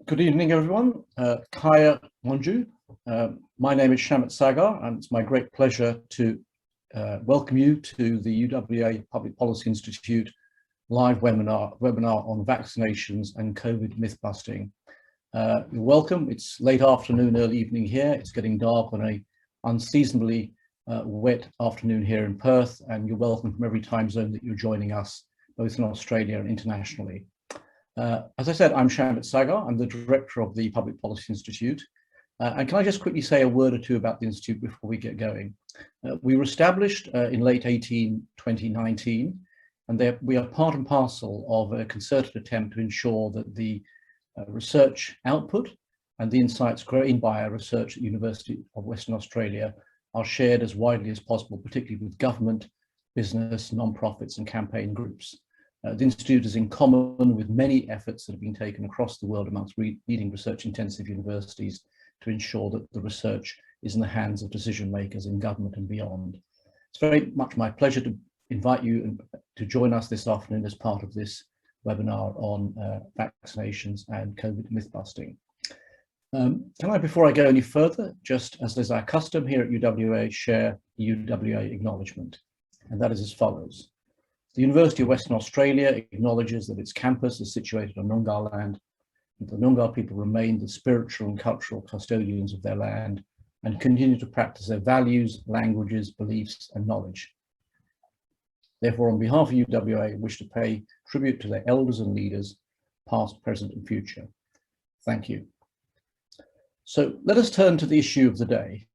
Good evening, everyone. Kaya Monju. My name is Shamit Sagar, and it's my great pleasure to welcome you to the UWA Public Policy Institute live webinar on vaccinations and COVID myth-busting. You're welcome. It's late afternoon, early evening here. It's getting dark on a unseasonably wet afternoon here in Perth, and you're welcome from every time zone that you're joining us, both in Australia and internationally. As I said, I'm Shamit Sagar. I'm the director of the Public Policy Institute. And can I just quickly say a word or two about the Institute before we get going? We were established in late 2019, and we are part and parcel of a concerted attempt to ensure that the research output and the insights gained by our research at the University of Western Australia are shared as widely as possible, particularly with government, business, non-profits and campaign groups. The Institute is in common with many efforts that have been taken across the world amongst leading research-intensive universities to ensure that the research is in the hands of decision makers in government and beyond. It's very much my pleasure to invite you to join us this afternoon as part of this webinar on vaccinations and COVID myth-busting. Can I, before I go any further, just as is our custom here at UWA, share the UWA acknowledgement, and that is as follows. The University of Western Australia acknowledges that its campus is situated on Noongar land, and the Noongar people remain the spiritual and cultural custodians of their land and continue to practice their values, languages, beliefs, and knowledge. Therefore, on behalf of UWA, I wish to pay tribute to their elders and leaders, past, present, and future. Thank you. So let us turn to the issue of the day,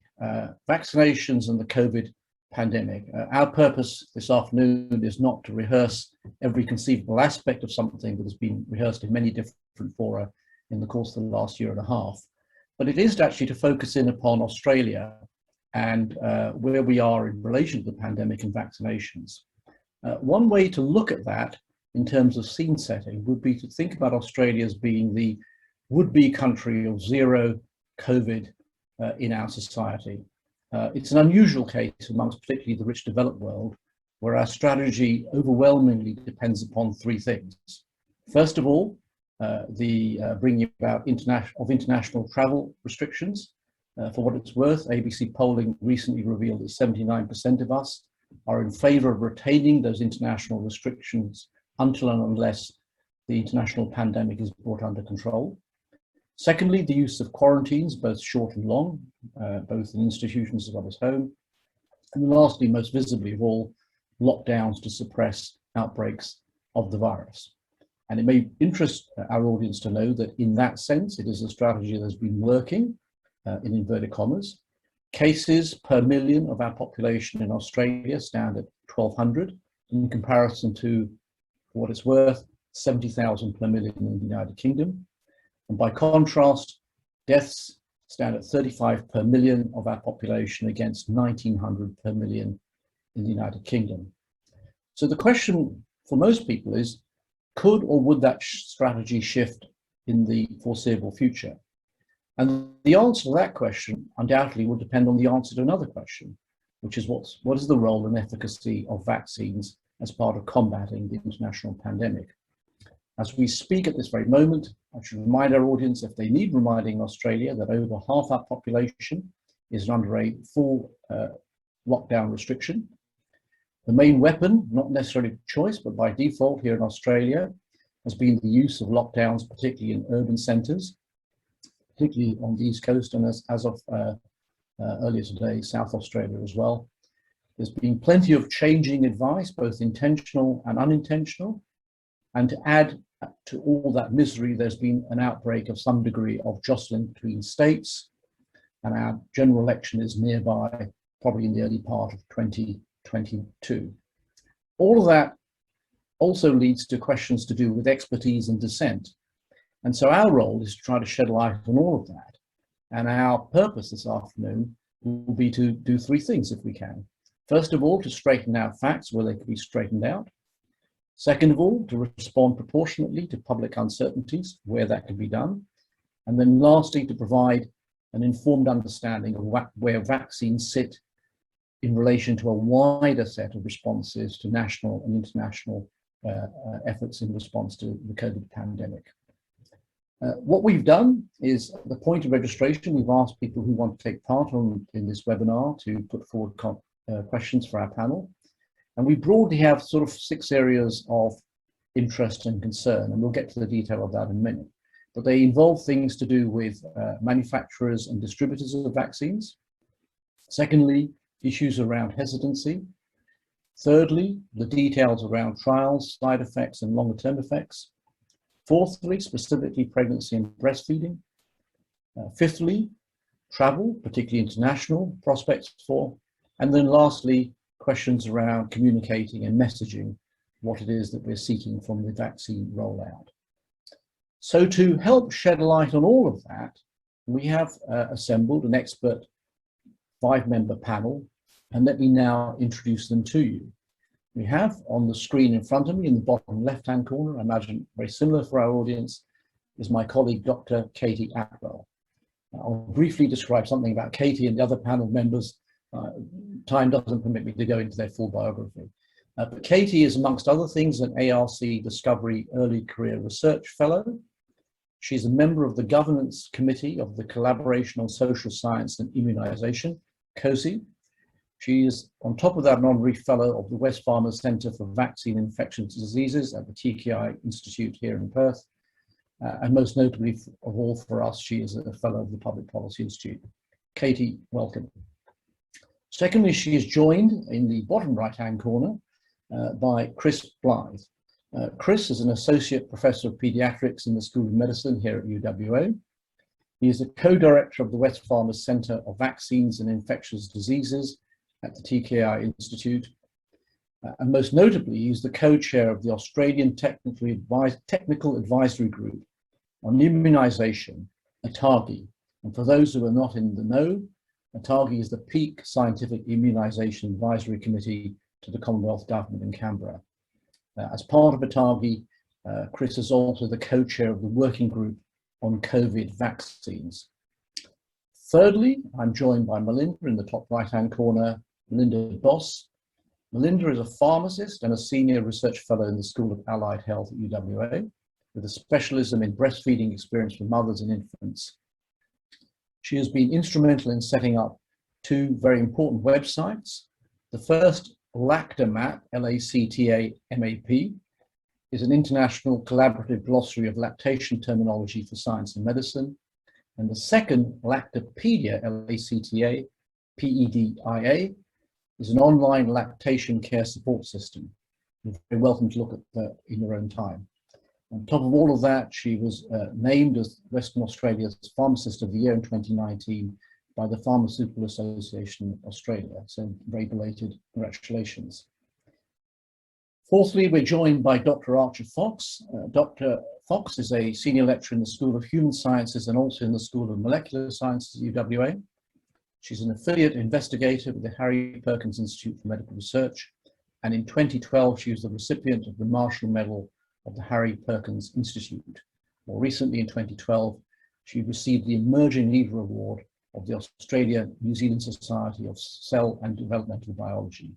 vaccinations and the COVID pandemic. Our purpose this afternoon is not to rehearse every conceivable aspect of something that has been rehearsed in many different fora in the course of the last year and a half, but it is actually to focus in upon Australia and where we are in relation to the pandemic and vaccinations. One way to look at that in terms of scene setting would be to think about Australia as being the would-be country of zero COVID in our society. It's an unusual case amongst particularly the rich developed world, where our strategy overwhelmingly depends upon three things. First of all, the bringing about international travel restrictions. For what it's worth, ABC polling recently revealed that 79% of us are in favour of retaining those international restrictions until and unless the international pandemic is brought under control. Secondly, the use of quarantines, both short and long, both in institutions as well as home. And lastly, most visibly of all, lockdowns to suppress outbreaks of the virus. And it may interest our audience to know that in that sense, it is a strategy that has been working, in inverted commas. Cases per million of our population in Australia stand at 1,200 in comparison to, for what it's worth, 70,000 per million in the United Kingdom. And by contrast, deaths stand at 35 per million of our population against 1,900 per million in the United Kingdom. So the question for most people is, could or would that strategy shift in the foreseeable future? And the answer to that question undoubtedly would depend on the answer to another question, which is what is the role and efficacy of vaccines as part of combating the international pandemic? As we speak at this very moment, I should remind our audience, if they need reminding in Australia, that over half our population is under a full lockdown restriction. The main weapon, not necessarily choice, but by default here in Australia, has been the use of lockdowns, particularly in urban centres, particularly on the East Coast, and as of earlier today, South Australia as well. There's been plenty of changing advice, both intentional and unintentional. And to add to all that misery, there's been an outbreak of some degree of jostling between states, and our general election is nearby, probably in the early part of 2022. All of that also leads to questions to do with expertise and dissent. And so our role is to try to shed light on all of that. And our purpose this afternoon will be to do three things if we can. First of all, to straighten out facts where they can be straightened out. Second of all, to respond proportionately to public uncertainties where that can be done. And then lastly, to provide an informed understanding of where vaccines sit in relation to a wider set of responses to national and international efforts in response to the COVID pandemic. What we've done is, at the point of registration, we've asked people who want to take part in this webinar to put forward questions for our panel. And we broadly have sort of 6 areas of interest and concern, and we'll get to the detail of that in a minute. But they involve things to do with manufacturers and distributors of vaccines. Secondly, issues around hesitancy. Thirdly, the details around trials, side effects, and longer-term effects. Fourthly, specifically pregnancy and breastfeeding. Fifthly, travel, particularly international prospects for. And then lastly, questions around communicating and messaging what it is that we're seeking from the vaccine rollout. So to help shed light on all of that, we have assembled an expert 5-member panel, and let me now introduce them to you. We have on the screen in front of me in the bottom left-hand corner, I imagine very similar for our audience, is my colleague, Dr. Katie Atwell. I'll briefly describe something about Katie and the other panel members. Time doesn't permit me to go into their full biography. But Katie is, amongst other things, an ARC Discovery Early Career Research Fellow. She's a member of the Governance Committee of the Collaboration on Social Science and Immunization, COSI. She is, on top of that, an honorary fellow of the Wesfarmers Centre for Vaccine and Infectious Diseases at the TKI Institute here in Perth. And most notably of all for us, she is a fellow of the Public Policy Institute. Katie, welcome. Secondly, she is joined in the bottom right-hand corner by Chris Blyth. Chris is an associate professor of pediatrics in the School of Medicine here at UWA. He is the co-director of the Wesfarmers Centre of Vaccines and Infectious Diseases at the TKI Institute. And most notably, he's the co-chair of the Australian Technical Advisory Group on Immunisation, ATAGI. And for those who are not in the know, ATAGI is the peak scientific immunisation advisory committee to the Commonwealth Government in Canberra. As part of ATAGI, Chris is also the co-chair of the working group on COVID vaccines. Thirdly, I'm joined by Melinda in the top right-hand corner, Melinda Boss. Melinda is a pharmacist and a senior research fellow in the School of Allied Health at UWA, with a specialism in breastfeeding experience for mothers and infants. She has been instrumental in setting up 2 very important websites. The first, LactaMap, L-A-C-T-A-M-A-P, is an international collaborative glossary of lactation terminology for science and medicine. And the second, Lactapedia, L-A-C-T-A-P-E-D-I-A, is an online lactation care support system. You're very welcome to look at that in your own time. On top of all of that, she was named as Western Australia's Pharmacist of the Year in 2019 by the Pharmaceutical Association Australia. So very belated congratulations. Fourthly, we're joined by Dr. Archer Fox. Dr. Fox is a senior lecturer in the School of Human Sciences and also in the School of Molecular Sciences at UWA. She's an affiliate investigator with the Harry Perkins Institute for Medical Research, and in 2012 she was the recipient of the Marshall Medal of the Harry Perkins Institute. More recently, in 2012, she received the Emerging Leader Award of the Australia-New Zealand Society of Cell and Developmental Biology.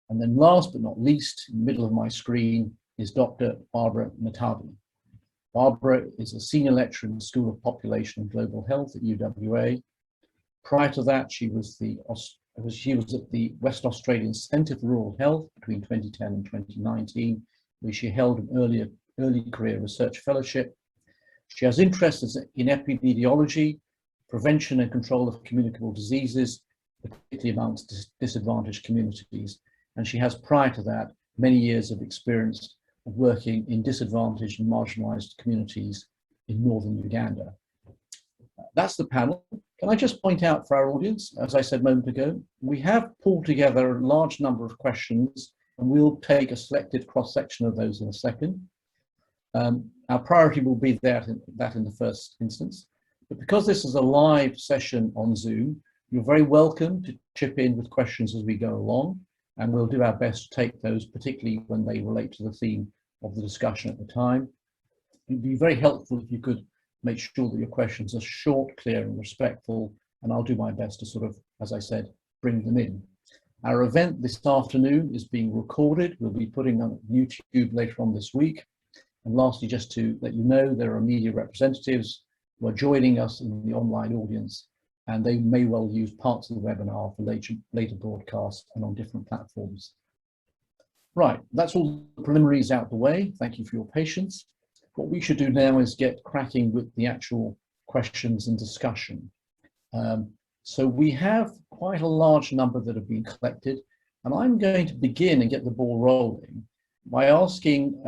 And then last but not least, in the middle of my screen, is Dr. Barbara Matavi. Barbara is a senior lecturer in the School of Population and Global Health at UWA. Prior to that, she was at the West Australian Centre for Rural Health between 2010 and 2019, where she held an early career research fellowship. She has interests in epidemiology, prevention and control of communicable diseases, particularly amongst disadvantaged communities. And she has, prior to that, many years of experience of working in disadvantaged and marginalized communities in northern Uganda. That's the panel. Can I just point out for our audience, as I said a moment ago, we have pulled together a large number of questions, and we'll take a selected cross-section of those in a second. Our priority will be that in the first instance. But because this is a live session on Zoom, you're very welcome to chip in with questions as we go along, and we'll do our best to take those, particularly when they relate to the theme of the discussion at the time. It'd be very helpful if you could make sure that your questions are short, clear, and respectful, and I'll do my best to sort of, as I said, bring them in. Our event this afternoon is being recorded. We'll be putting on YouTube later on this week, And lastly, just to let you know, there are media representatives who are joining us in the online audience, and they may well use parts of the webinar for later broadcasts and on different platforms. Right, that's all the preliminaries out the way. Thank you for your patience. What we should do now is get cracking with the actual questions and discussion. So we have quite a large number that have been collected, and I'm going to begin and get the ball rolling by asking,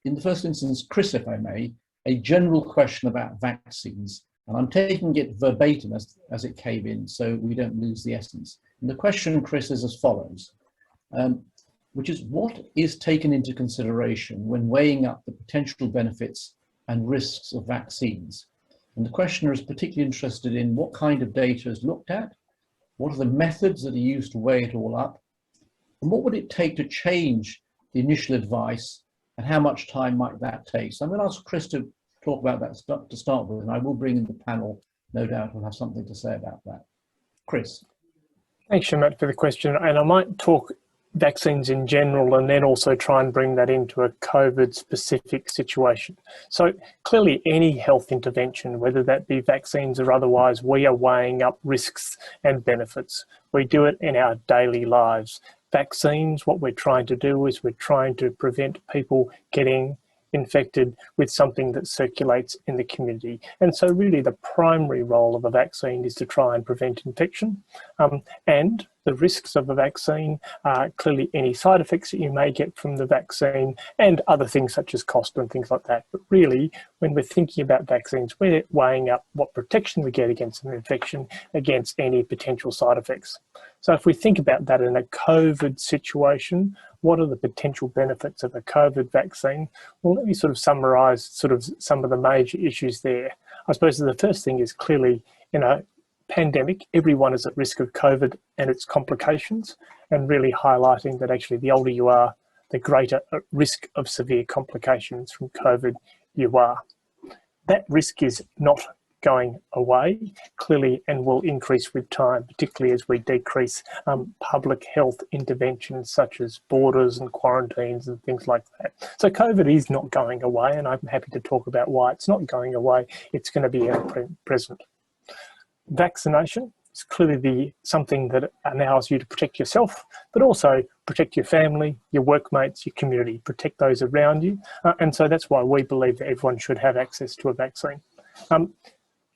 in the first instance, Chris, if I may, a general question about vaccines. And I'm taking it verbatim as it came in, so we don't lose the essence. And the question, Chris, is as follows, which is, what is taken into consideration when weighing up the potential benefits and risks of vaccines? And the questioner is particularly interested in what kind of data is looked at, what are the methods that are used to weigh it all up, and what would it take to change the initial advice, and how much time might that take? So I'm going to ask Chris to talk about that to start with, and I will bring in the panel, no doubt will have something to say about that. Chris. Thanks, Shamat, for the question. And I might talk vaccines in general and then also try and bring that into a COVID-specific situation. So clearly any health intervention, whether that be vaccines or otherwise, we are weighing up risks and benefits. We do it in our daily lives. Vaccines, what we're trying to do is we're trying to prevent people getting infected with something that circulates in the community. And so really the primary role of a vaccine is to try and prevent infection. And the risks of a vaccine are clearly any side effects that you may get from the vaccine and other things such as cost and things like that. But really, when we're thinking about vaccines, we're weighing up what protection we get against an infection, against any potential side effects. So if we think about that in a COVID situation, what are the potential benefits of a COVID vaccine? Well, let me sort of summarise some of the major issues there. I suppose the first thing is clearly, in a pandemic, everyone is at risk of COVID and its complications, and really highlighting that actually the older you are, the greater risk of severe complications from COVID you are. That risk is not going away, clearly, and will increase with time, particularly as we decrease public health interventions such as borders and quarantines and things like that. So COVID is not going away, and I'm happy to talk about why it's not going away. It's going to be ever present. Vaccination is clearly something that allows you to protect yourself, but also protect your family, your workmates, your community, protect those around you. And so that's why we believe that everyone should have access to a vaccine.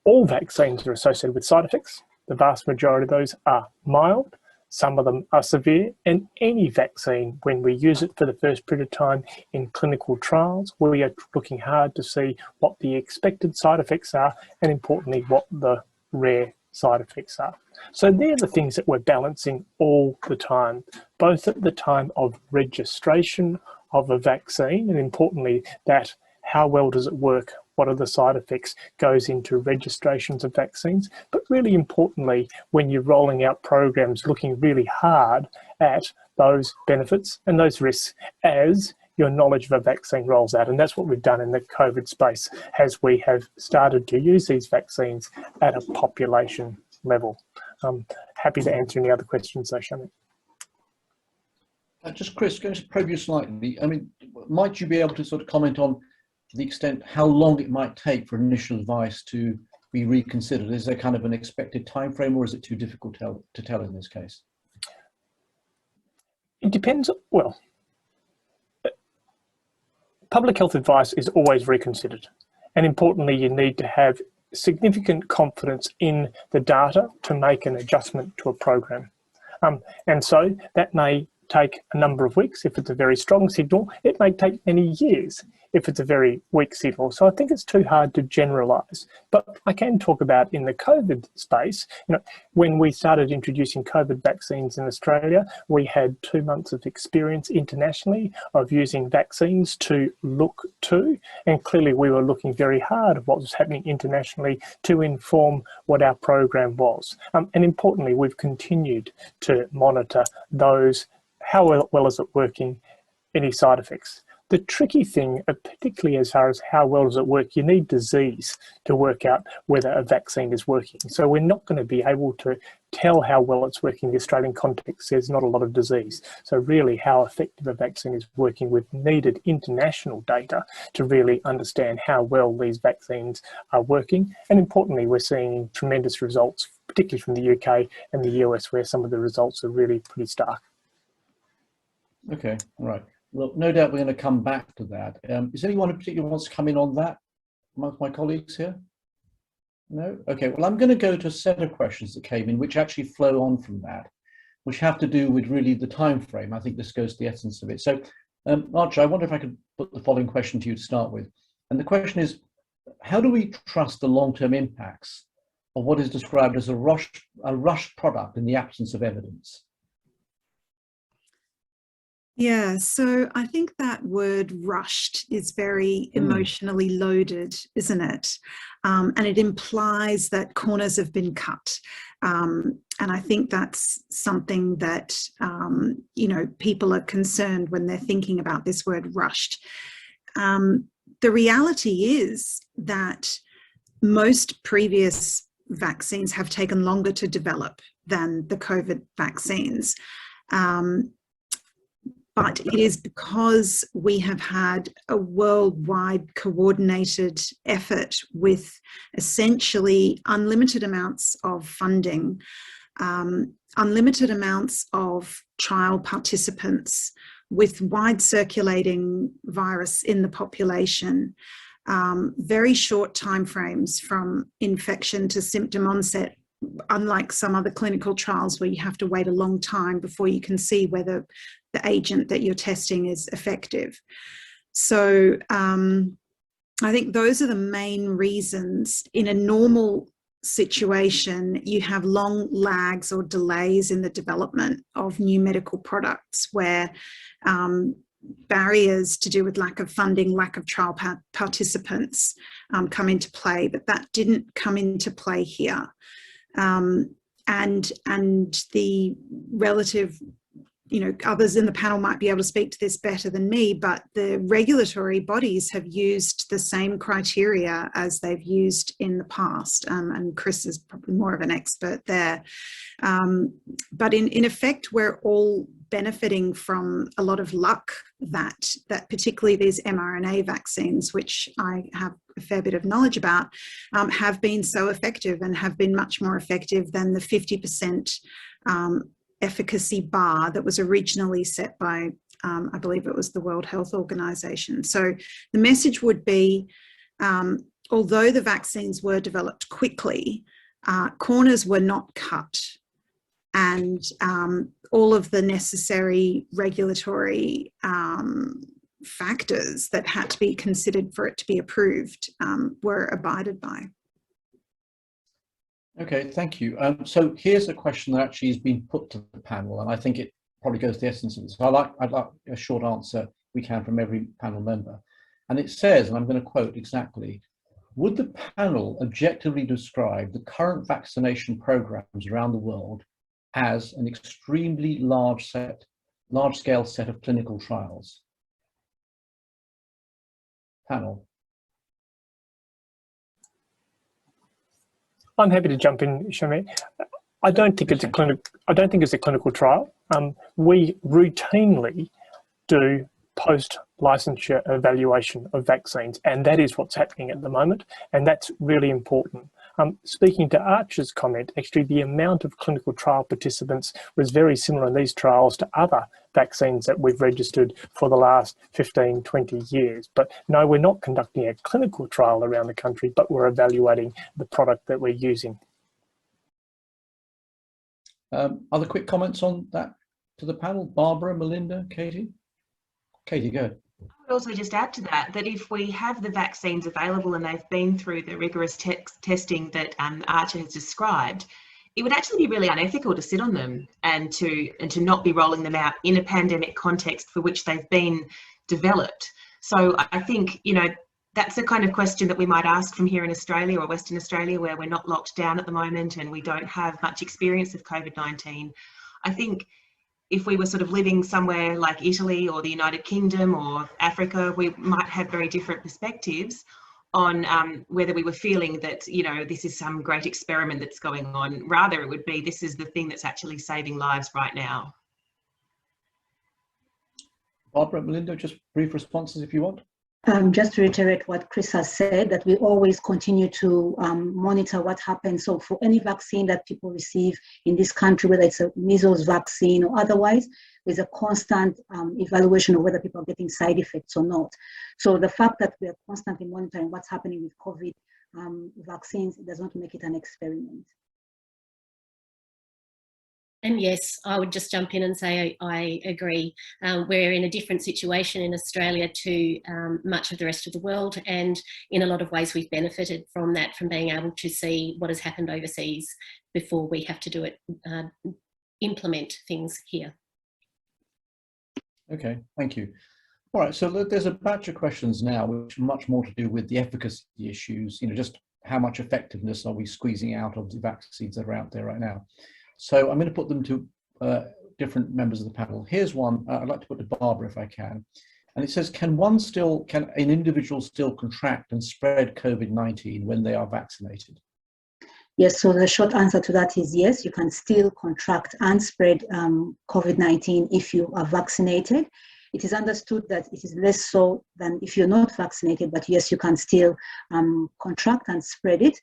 All vaccines are associated with side effects. The vast majority of those are mild, some of them are severe, and any vaccine, when we use it for the first period of time in clinical trials, we are looking hard to see what the expected side effects are, and importantly, what the rare side effects are. So they're the things that we're balancing all the time, both at the time of registration of a vaccine, and importantly, that how well does it work? What are the side effects goes into registrations of vaccines, but really importantly, when you're rolling out programs, looking really hard at those benefits and those risks as your knowledge of a vaccine rolls out. And that's what we've done in the COVID space, as we have started to use these vaccines at a population level. I'm happy to answer any other questions, though, Shamit. Just Chris, going to probe you slightly. I mean, might you be able to sort of comment on the extent how long it might take for initial advice to be reconsidered? Is there kind of an expected time frame, or is it too difficult to tell in this case? It depends. Well, public health advice is always reconsidered, and importantly, you need to have significant confidence in the data to make an adjustment to a program. And so that may take a number of weeks. If it's a very strong signal, it may take many years if it's a very weak signal. So I think it's too hard to generalize. But I can talk about in the COVID space, when we started introducing COVID vaccines in Australia, we had 2 months of experience internationally of using vaccines to look to, and clearly we were looking very hard at what was happening internationally to inform what our program was. And importantly, we've continued to monitor those, how well is it working, any side effects. The tricky thing, particularly as far as how well does it work, you need disease to work out whether a vaccine is working. So we're not going to be able to tell how well it's working in the Australian context. There's not a lot of disease. So really how effective a vaccine is working with needed international data to really understand how well these vaccines are working. And importantly, we're seeing tremendous results, particularly from the UK and the US, where some of the results are really pretty stark. Okay, all right. Well, no doubt we're going to come back to that. Is anyone in particular who wants to come in on that amongst my colleagues here? No? Okay, well, I'm going to go to a set of questions that came in which actually flow on from that, which have to do with really the time frame. I think this goes to the essence of it. So, Archer, I wonder if I could put the following question to you to start with. And the question is, how do we trust the long-term impacts of what is described as a rushed product in the absence of evidence? Yeah, so I think that word rushed is very emotionally loaded, isn't it? And it implies that corners have been cut. And I think that's something that, you know, people are concerned when they're thinking about this word rushed. The reality is that most previous vaccines have taken longer to develop than the COVID vaccines. But it is because we have had a worldwide coordinated effort with essentially unlimited amounts of funding, unlimited amounts of trial participants, with wide circulating virus in the population, very short timeframes from infection to symptom onset, unlike some other clinical trials where you have to wait a long time before you can see whether the agent that you're testing is effective. So I think those are the main reasons. In a normal situation, you have long lags or delays in the development of new medical products where barriers to do with lack of funding, lack of trial participants come into play, but that didn't come into play here. And the relative, you know, others in the panel might be able to speak to this better than me, but the regulatory bodies have used the same criteria as they've used in the past. And Chris is probably more of an expert there. But in effect, we're all benefiting from a lot of luck that particularly these mRNA vaccines, which I have a fair bit of knowledge about, have been so effective and have been much more effective than the 50% efficacy bar that was originally set by, I believe it was the World Health Organization. So the message would be, although the vaccines were developed quickly, corners were not cut, and all of the necessary regulatory factors that had to be considered for it to be approved were abided by. Okay, thank you. So here's a question that actually has been put to the panel, and I think it probably goes to the essence of this. I'd like a short answer we can from every panel member. And it says, and I'm going to quote exactly, would the panel objectively describe the current vaccination programs around the world as an extremely large-scale set of clinical trials? Panel. I'm happy to jump in, Shamit. I don't think it's a clinical trial. We routinely do post-licensure evaluation of vaccines, and that is what's happening at the moment, and that's really important. Speaking to Archer's comment, actually the amount of clinical trial participants was very similar in these trials to other vaccines that we've registered for the last 15, 20 years. But no, we're not conducting a clinical trial around the country, but we're evaluating the product that we're using. Other quick comments on that to the panel? Barbara, Melinda, Katie? Katie, go ahead. I would also just add to that, that if we have the vaccines available and they've been through the rigorous testing that Archer has described, it would actually be really unethical to sit on them and to not be rolling them out in a pandemic context for which they've been developed. So I think, you know, that's the kind of question that we might ask from here in Australia or Western Australia, where we're not locked down at the moment and we don't have much experience of COVID-19. I think if we were sort of living somewhere like Italy or the United Kingdom or Africa, we might have very different perspectives on whether we were feeling that, you know, this is some great experiment that's going on. Rather, it would be, this is the thing that's actually saving lives right now. Barbara, Melinda, just brief responses if you want. Just to reiterate what Chris has said, that we always continue to monitor what happens. So for any vaccine that people receive in this country, whether it's a measles vaccine or otherwise, there's a constant evaluation of whether people are getting side effects or not. So the fact that we are constantly monitoring what's happening with COVID vaccines does not make it an experiment. And yes, I would just jump in and say I agree. We're in a different situation in Australia to much of the rest of the world, and in a lot of ways we've benefited from that, from being able to see what has happened overseas before we have to do it, implement things here. Okay, thank you. All right, so there's a batch of questions now which are much more to do with the efficacy issues, you know, just how much effectiveness are we squeezing out of the vaccines that are out there right now. So I'm going to put them to different members of the panel. Here's one I'd like to put to Barbara if I can. And it says, can an individual still contract and spread COVID-19 when they are vaccinated? Yes, so the short answer to that is yes, you can still contract and spread COVID-19 if you are vaccinated. It is understood that it is less so than if you're not vaccinated, but yes, you can still contract and spread it.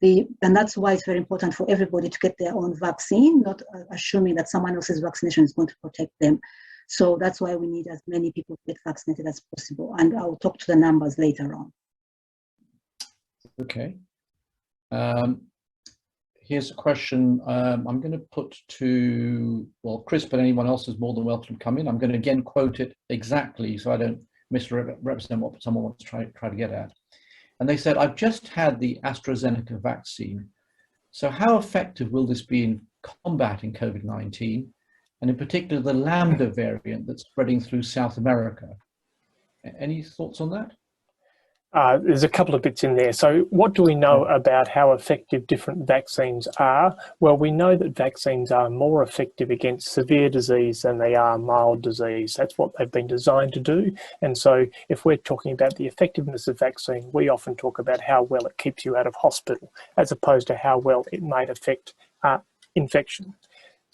And that's why it's very important for everybody to get their own vaccine, not assuming that someone else's vaccination is going to protect them. So that's why we need as many people to get vaccinated as possible. And I'll talk to the numbers later on. Okay. Here's a question I'm going to put to, well, Chris, but anyone else is more than welcome to come in. I'm going to again quote it exactly so I don't misrepresent what someone wants to try to get at. And they said, I've just had the AstraZeneca vaccine. So how effective will this be in combating COVID-19? And in particular, the Lambda variant that's spreading through South America. Any thoughts on that? There's a couple of bits in there. So what do we know about how effective different vaccines are? Well, we know that vaccines are more effective against severe disease than they are mild disease. That's what they've been designed to do. And so if we're talking about the effectiveness of vaccine, we often talk about how well it keeps you out of hospital, as opposed to how well it might affect infection.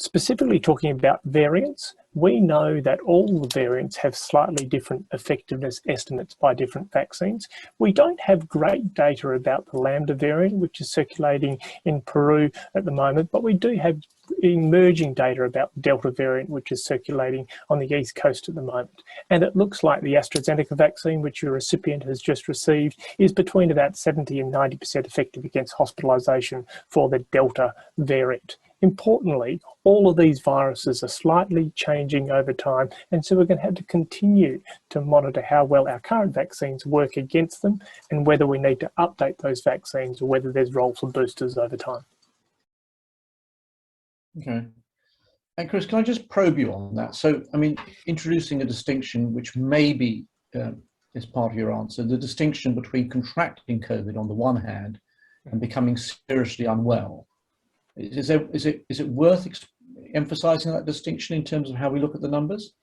Specifically talking about variants, we know that all the variants have slightly different effectiveness estimates by different vaccines. We don't have great data about the Lambda variant, which is circulating in Peru at the moment, but we do have emerging data about the Delta variant, which is circulating on the East Coast at the moment. And it looks like the AstraZeneca vaccine, which your recipient has just received, is between about 70 and 90% effective against hospitalisation for the Delta variant. Importantly, all of these viruses are slightly changing over time, and so we're going to have to continue to monitor how well our current vaccines work against them and whether we need to update those vaccines or whether there's role for boosters over time. Okay. And Chris, can I just probe you on that? So, I mean, introducing a distinction which maybe is part of your answer, the distinction between contracting COVID on the one hand and becoming seriously unwell. Is it worth emphasising that distinction in terms of how we look at the numbers?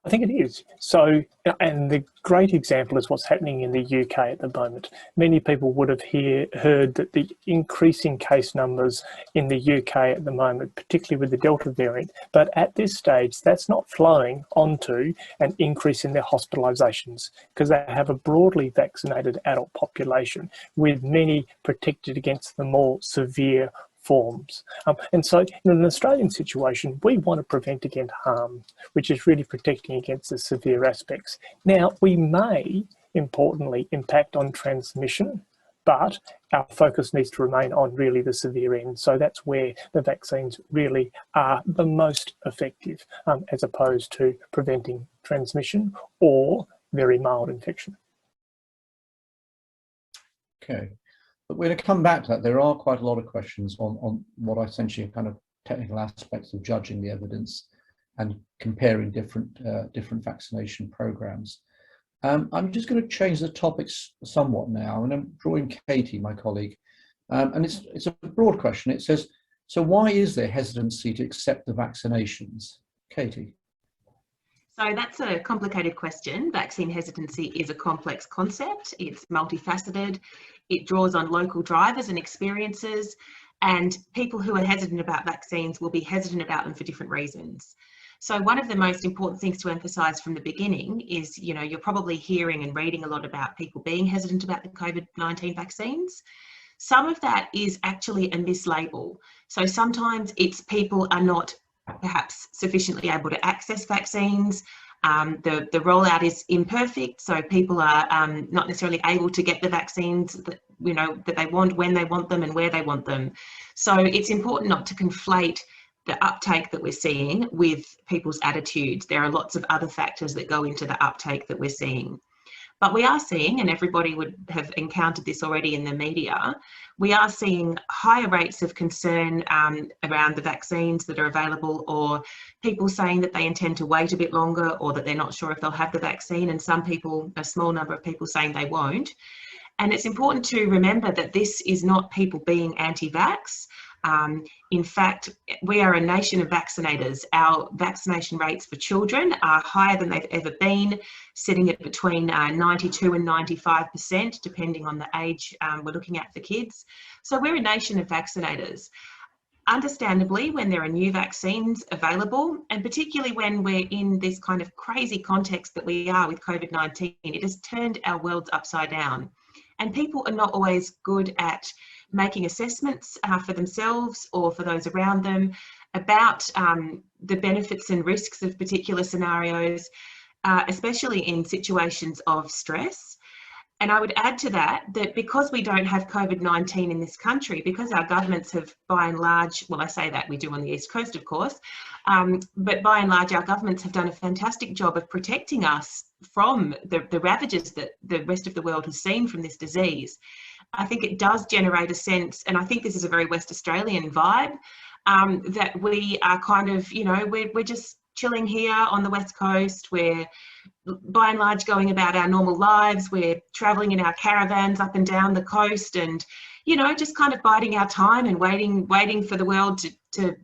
I think it is. So, and the great example is what's happening in the UK at the moment. Many people would have heard that the increasing case numbers in the UK at the moment, particularly with the Delta variant, but at this stage, that's not flowing onto an increase in their hospitalisations because they have a broadly vaccinated adult population with many protected against the more severe forms. And so in an Australian situation, we want to prevent against harm, which is really protecting against the severe aspects. Now, we may, importantly, impact on transmission, but our focus needs to remain on really the severe end. So that's where the vaccines really are the most effective, as opposed to preventing transmission or very mild infection. Okay. But we're going to come back to that. There are quite a lot of questions on what are essentially kind of technical aspects of judging the evidence and comparing different vaccination programs. I'm just going to change the topics somewhat now, and I'm drawing Katie, my colleague, and it's a broad question. It says, so why is there hesitancy to accept the vaccinations? Katie. So that's a complicated question. Vaccine hesitancy is a complex concept. It's multifaceted. It draws on local drivers and experiences, and people who are hesitant about vaccines will be hesitant about them for different reasons. So one of the most important things to emphasise from the beginning is, you know, you're probably hearing and reading a lot about people being hesitant about the COVID-19 vaccines. Some of that is actually a mislabel. So sometimes it's people are not perhaps sufficiently able to access vaccines. The rollout is imperfect, so people are not necessarily able to get the vaccines that, you know, that they want, when they want them and where they want them. So it's important not to conflate the uptake that we're seeing with people's attitudes. There are lots of other factors that go into the uptake that we're seeing. But we are seeing, and everybody would have encountered this already in the media, we are seeing higher rates of concern around the vaccines that are available, or people saying that they intend to wait a bit longer, or that they're not sure if they'll have the vaccine, and some people, a small number of people, saying they won't. And it's important to remember that this is not people being anti-vax. In fact, we are a nation of vaccinators. Our vaccination rates for children are higher than they've ever been, sitting at between 92 and 95%, depending on the age we're looking at for kids. So we're a nation of vaccinators. Understandably, when there are new vaccines available, and particularly when we're in this kind of crazy context that we are with COVID-19, it has turned our worlds upside down. And people are not always good at making assessments for themselves or for those around them about the benefits and risks of particular scenarios, especially in situations of stress. And I would add to that, that because we don't have COVID-19 in this country, because our governments have by and large, well, I say that we do on the East Coast, of course, but by and large, our governments have done a fantastic job of protecting us from the ravages that the rest of the world has seen from this disease. I think it does generate a sense, and I think this is a very West Australian vibe, that we are kind of, you know, we're just chilling here on the West Coast. We're by and large going about our normal lives. We're travelling in our caravans up and down the coast, and, you know, just kind of biding our time and waiting for the world to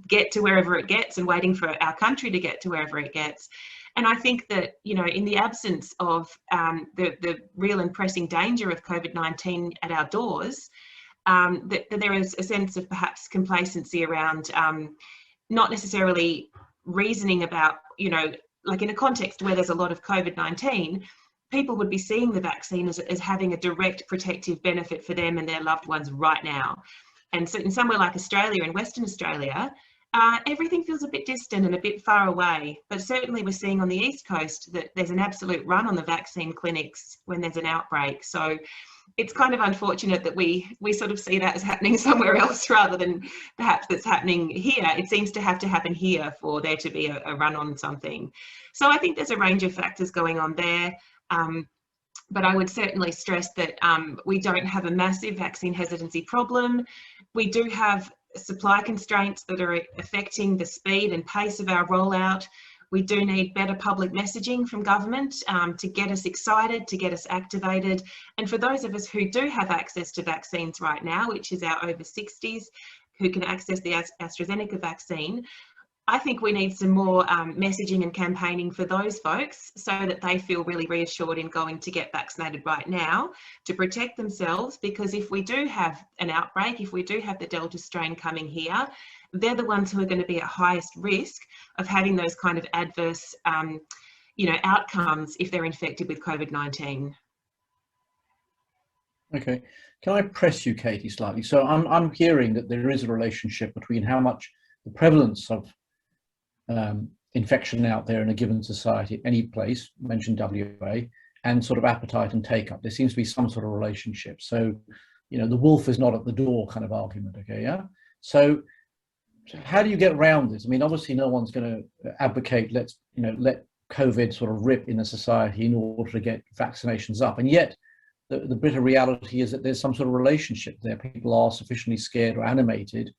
get to wherever it gets, and waiting for our country to get to wherever it gets. And I think that, you know, in the absence of the real and pressing danger of COVID-19 at our doors, that there is a sense of perhaps complacency around not necessarily reasoning about, you know, like in a context where there's a lot of COVID-19, people would be seeing the vaccine as having a direct protective benefit for them and their loved ones right now. And so in somewhere like Australia, in Western Australia, everything feels a bit distant and a bit far away. But certainly we're seeing on the East Coast that there's an absolute run on the vaccine clinics when there's an outbreak. So it's kind of unfortunate that we sort of see that as happening somewhere else rather than perhaps that's happening here. It seems to have to happen here for there to be a run on something. So I think there's a range of factors going on there. But I would certainly stress that we don't have a massive vaccine hesitancy problem. We do have supply constraints that are affecting the speed and pace of our rollout. We do need better public messaging from government to get us excited, to get us activated. And for those of us who do have access to vaccines right now, which is our over 60s, who can access the AstraZeneca vaccine, I think we need some more messaging and campaigning for those folks so that they feel really reassured in going to get vaccinated right now to protect themselves, because if we do have an outbreak, if we do have the Delta strain coming here, they're the ones who are going to be at highest risk of having those kind of adverse you know, outcomes if they're infected with COVID-19. Okay, can I press you, Katie, slightly? So I'm hearing that there is a relationship between how much the prevalence of infection out there in a given society, any place, mentioned WA, and sort of appetite and take up. There seems to be some sort of relationship. So, you know, the wolf is not at the door kind of argument, okay, yeah? So how do you get around this? I mean, obviously no one's going to advocate, let COVID sort of rip in a society in order to get vaccinations up. And yet the bitter reality is that there's some sort of relationship there. People are sufficiently scared or animated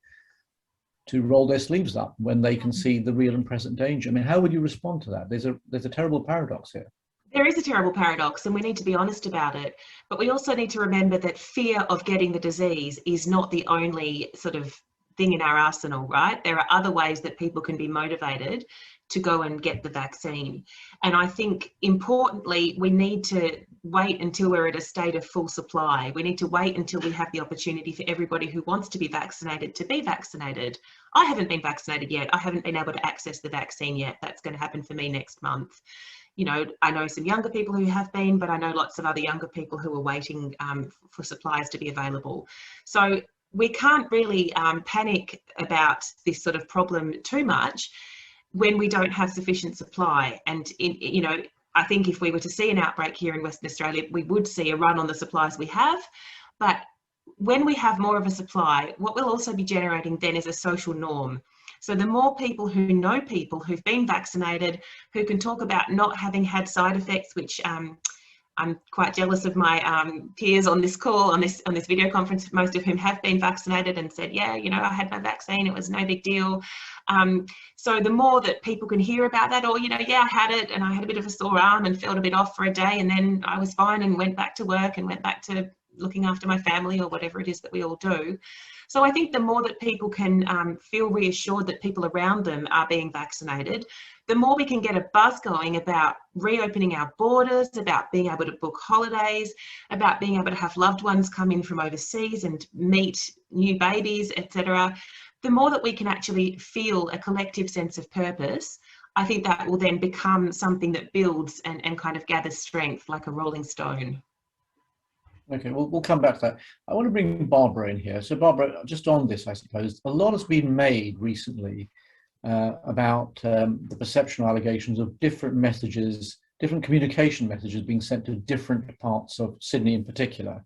to roll their sleeves up when they can see the real and present danger. I mean, how would you respond to that? There's a terrible paradox here. There is a terrible paradox, and we need to be honest about it. But we also need to remember that fear of getting the disease is not the only sort of thing in our arsenal, right? There are other ways that people can be motivated to go and get the vaccine. And I think importantly, we need to wait until we're at a state of full supply. We need to wait until we have the opportunity for everybody who wants to be vaccinated to be vaccinated. I haven't been vaccinated yet. I haven't been able to access the vaccine yet. That's going to happen for me next month. You know, I know some younger people who have been, but I know lots of other younger people who are waiting for supplies to be available. So we can't really panic about this sort of problem too much when we don't have sufficient supply. And, you know, I think if we were to see an outbreak here in Western Australia, we would see a run on the supplies we have. But when we have more of a supply, what we'll also be generating then is a social norm. So the more people who know people who've been vaccinated, who can talk about not having had side effects, which I'm quite jealous of my peers on this call, on this video conference, most of whom have been vaccinated and said, yeah, you know, I had my vaccine, it was no big deal. So the more that people can hear about that, or, you know, yeah, I had it and I had a bit of a sore arm and felt a bit off for a day, and then I was fine and went back to work and went back to looking after my family or whatever it is that we all do. So I think the more that people can feel reassured that people around them are being vaccinated, the more we can get a buzz going about reopening our borders, about being able to book holidays, about being able to have loved ones come in from overseas and meet new babies, etc. The more that we can actually feel a collective sense of purpose, I think that will then become something that builds and kind of gathers strength like a rolling stone. Okay, we'll come back to that. I want to bring Barbara in here. So Barbara, just on this, I suppose, a lot has been made recently about the perception allegations of different messages, different communication messages being sent to different parts of Sydney in particular.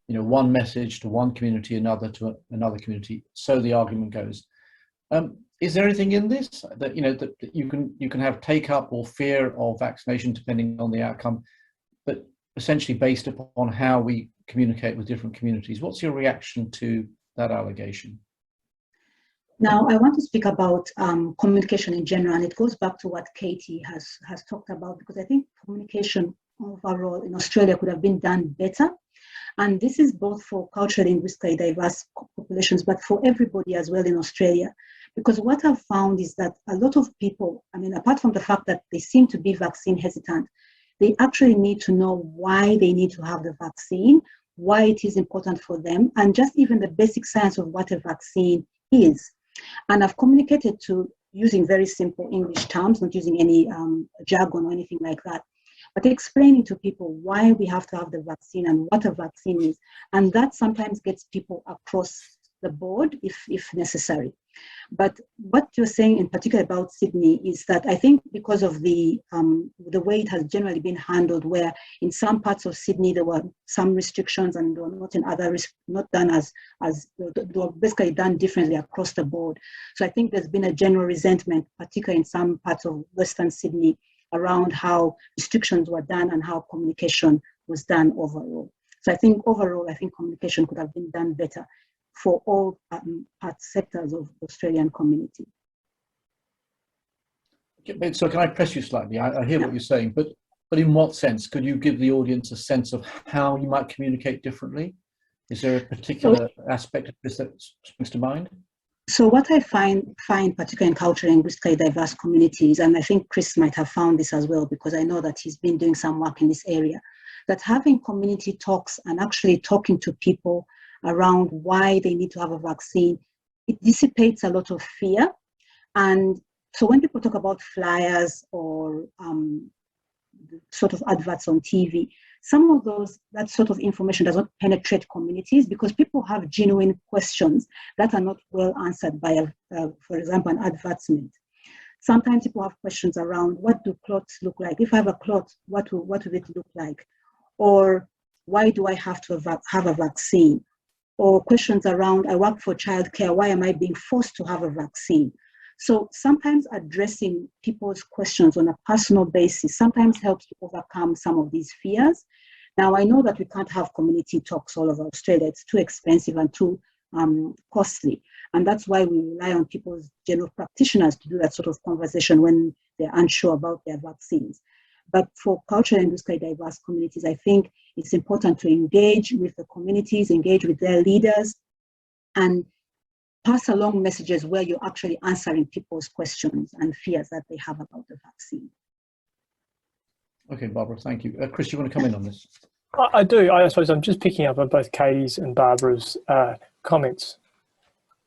You know, one message to one community, another to another community. So the argument goes. Is there anything in this that, you know, that you can have take up or fear of vaccination depending on the outcome, but essentially based upon how we communicate with different communities? What's your reaction to that allegation? Now, I want to speak about communication in general, and it goes back to what Katie has talked about, because I think communication overall in Australia could have been done better. And this is both for culturally and linguistically diverse populations, but for everybody as well in Australia. Because what I've found is that a lot of people, I mean, apart from the fact that they seem to be vaccine hesitant, they actually need to know why they need to have the vaccine, why it is important for them, and just even the basic science of what a vaccine is. And I've communicated to using very simple English terms, not using any jargon or anything like that, but explaining to people why we have to have the vaccine and what a vaccine is. And that sometimes gets people across the board if necessary. But what you're saying in particular about Sydney is that I think because of the way it has generally been handled, where in some parts of Sydney there were some restrictions and not in others, not done as they were basically done differently across the board. So I think there's been a general resentment, particularly in some parts of Western Sydney, around how restrictions were done and how communication was done overall. So I think overall, communication could have been done better for all sectors of the Australian community. So can I press you slightly? I hear what you're saying, but in what sense? Could you give the audience a sense of how you might communicate differently? Is there a particular aspect of this that springs to mind? So what I find particularly in culturally and linguistically diverse communities, and I think Chris might have found this as well, because I know that he's been doing some work in this area, that having community talks and actually talking to people around why they need to have a vaccine, it dissipates a lot of fear. And so when people talk about flyers or sort of adverts on TV, some of that sort of information does not penetrate communities because people have genuine questions that are not well answered by, for example, an advertisement. Sometimes people have questions around, what do clots look like? If I have a clot, what will it look like? Or why do I have to have a vaccine? Or questions around, I work for childcare, why am I being forced to have a vaccine? So sometimes addressing people's questions on a personal basis sometimes helps to overcome some of these fears. Now, I know that we can't have community talks all over Australia. It's too expensive and too costly. And that's why we rely on people's general practitioners to do that sort of conversation when they're unsure about their vaccines. But for culturally and linguistically diverse communities, I think it's important to engage with the communities, engage with their leaders, and pass along messages where you're actually answering people's questions and fears that they have about the vaccine. Okay, Barbara, thank you. Chris, you want to come in on this? I do. I suppose I'm just picking up on both Katie's and Barbara's comments.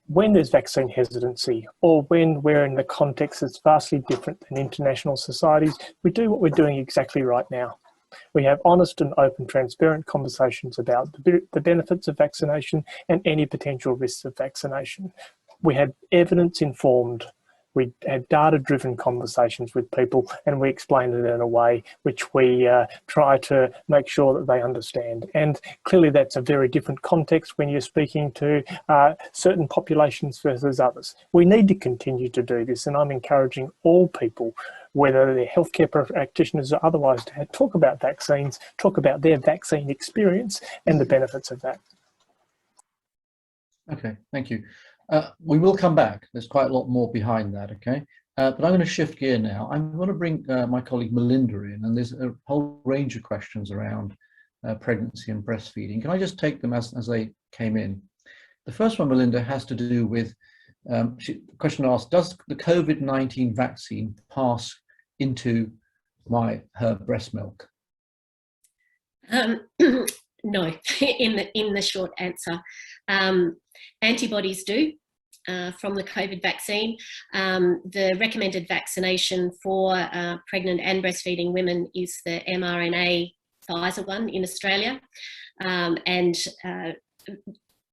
When there's vaccine hesitancy, or when we're in the context that's vastly different than international societies, we do what we're doing exactly right now. We have honest and open, transparent conversations about the benefits of vaccination and any potential risks of vaccination. We have evidence-informed, we had data-driven conversations with people, and we explain it in a way which we try to make sure that they understand. And clearly that's a very different context when you're speaking to certain populations versus others. We need to continue to do this, and I'm encouraging all people, whether they're healthcare practitioners or otherwise, to talk about vaccines, talk about their vaccine experience and the benefits of that. Okay, thank you. We will come back. There's quite a lot more behind that, okay? But I'm going to shift gear now. I'm going to bring my colleague Melinda in, and there's a whole range of questions around pregnancy and breastfeeding. Can I just take them as they came in? The first one, Melinda, has to do with, the question asked, does the COVID-19 vaccine pass into her breast milk? No, in the short answer. Antibodies do from the COVID vaccine. The recommended vaccination for pregnant and breastfeeding women is the mRNA Pfizer one in Australia, and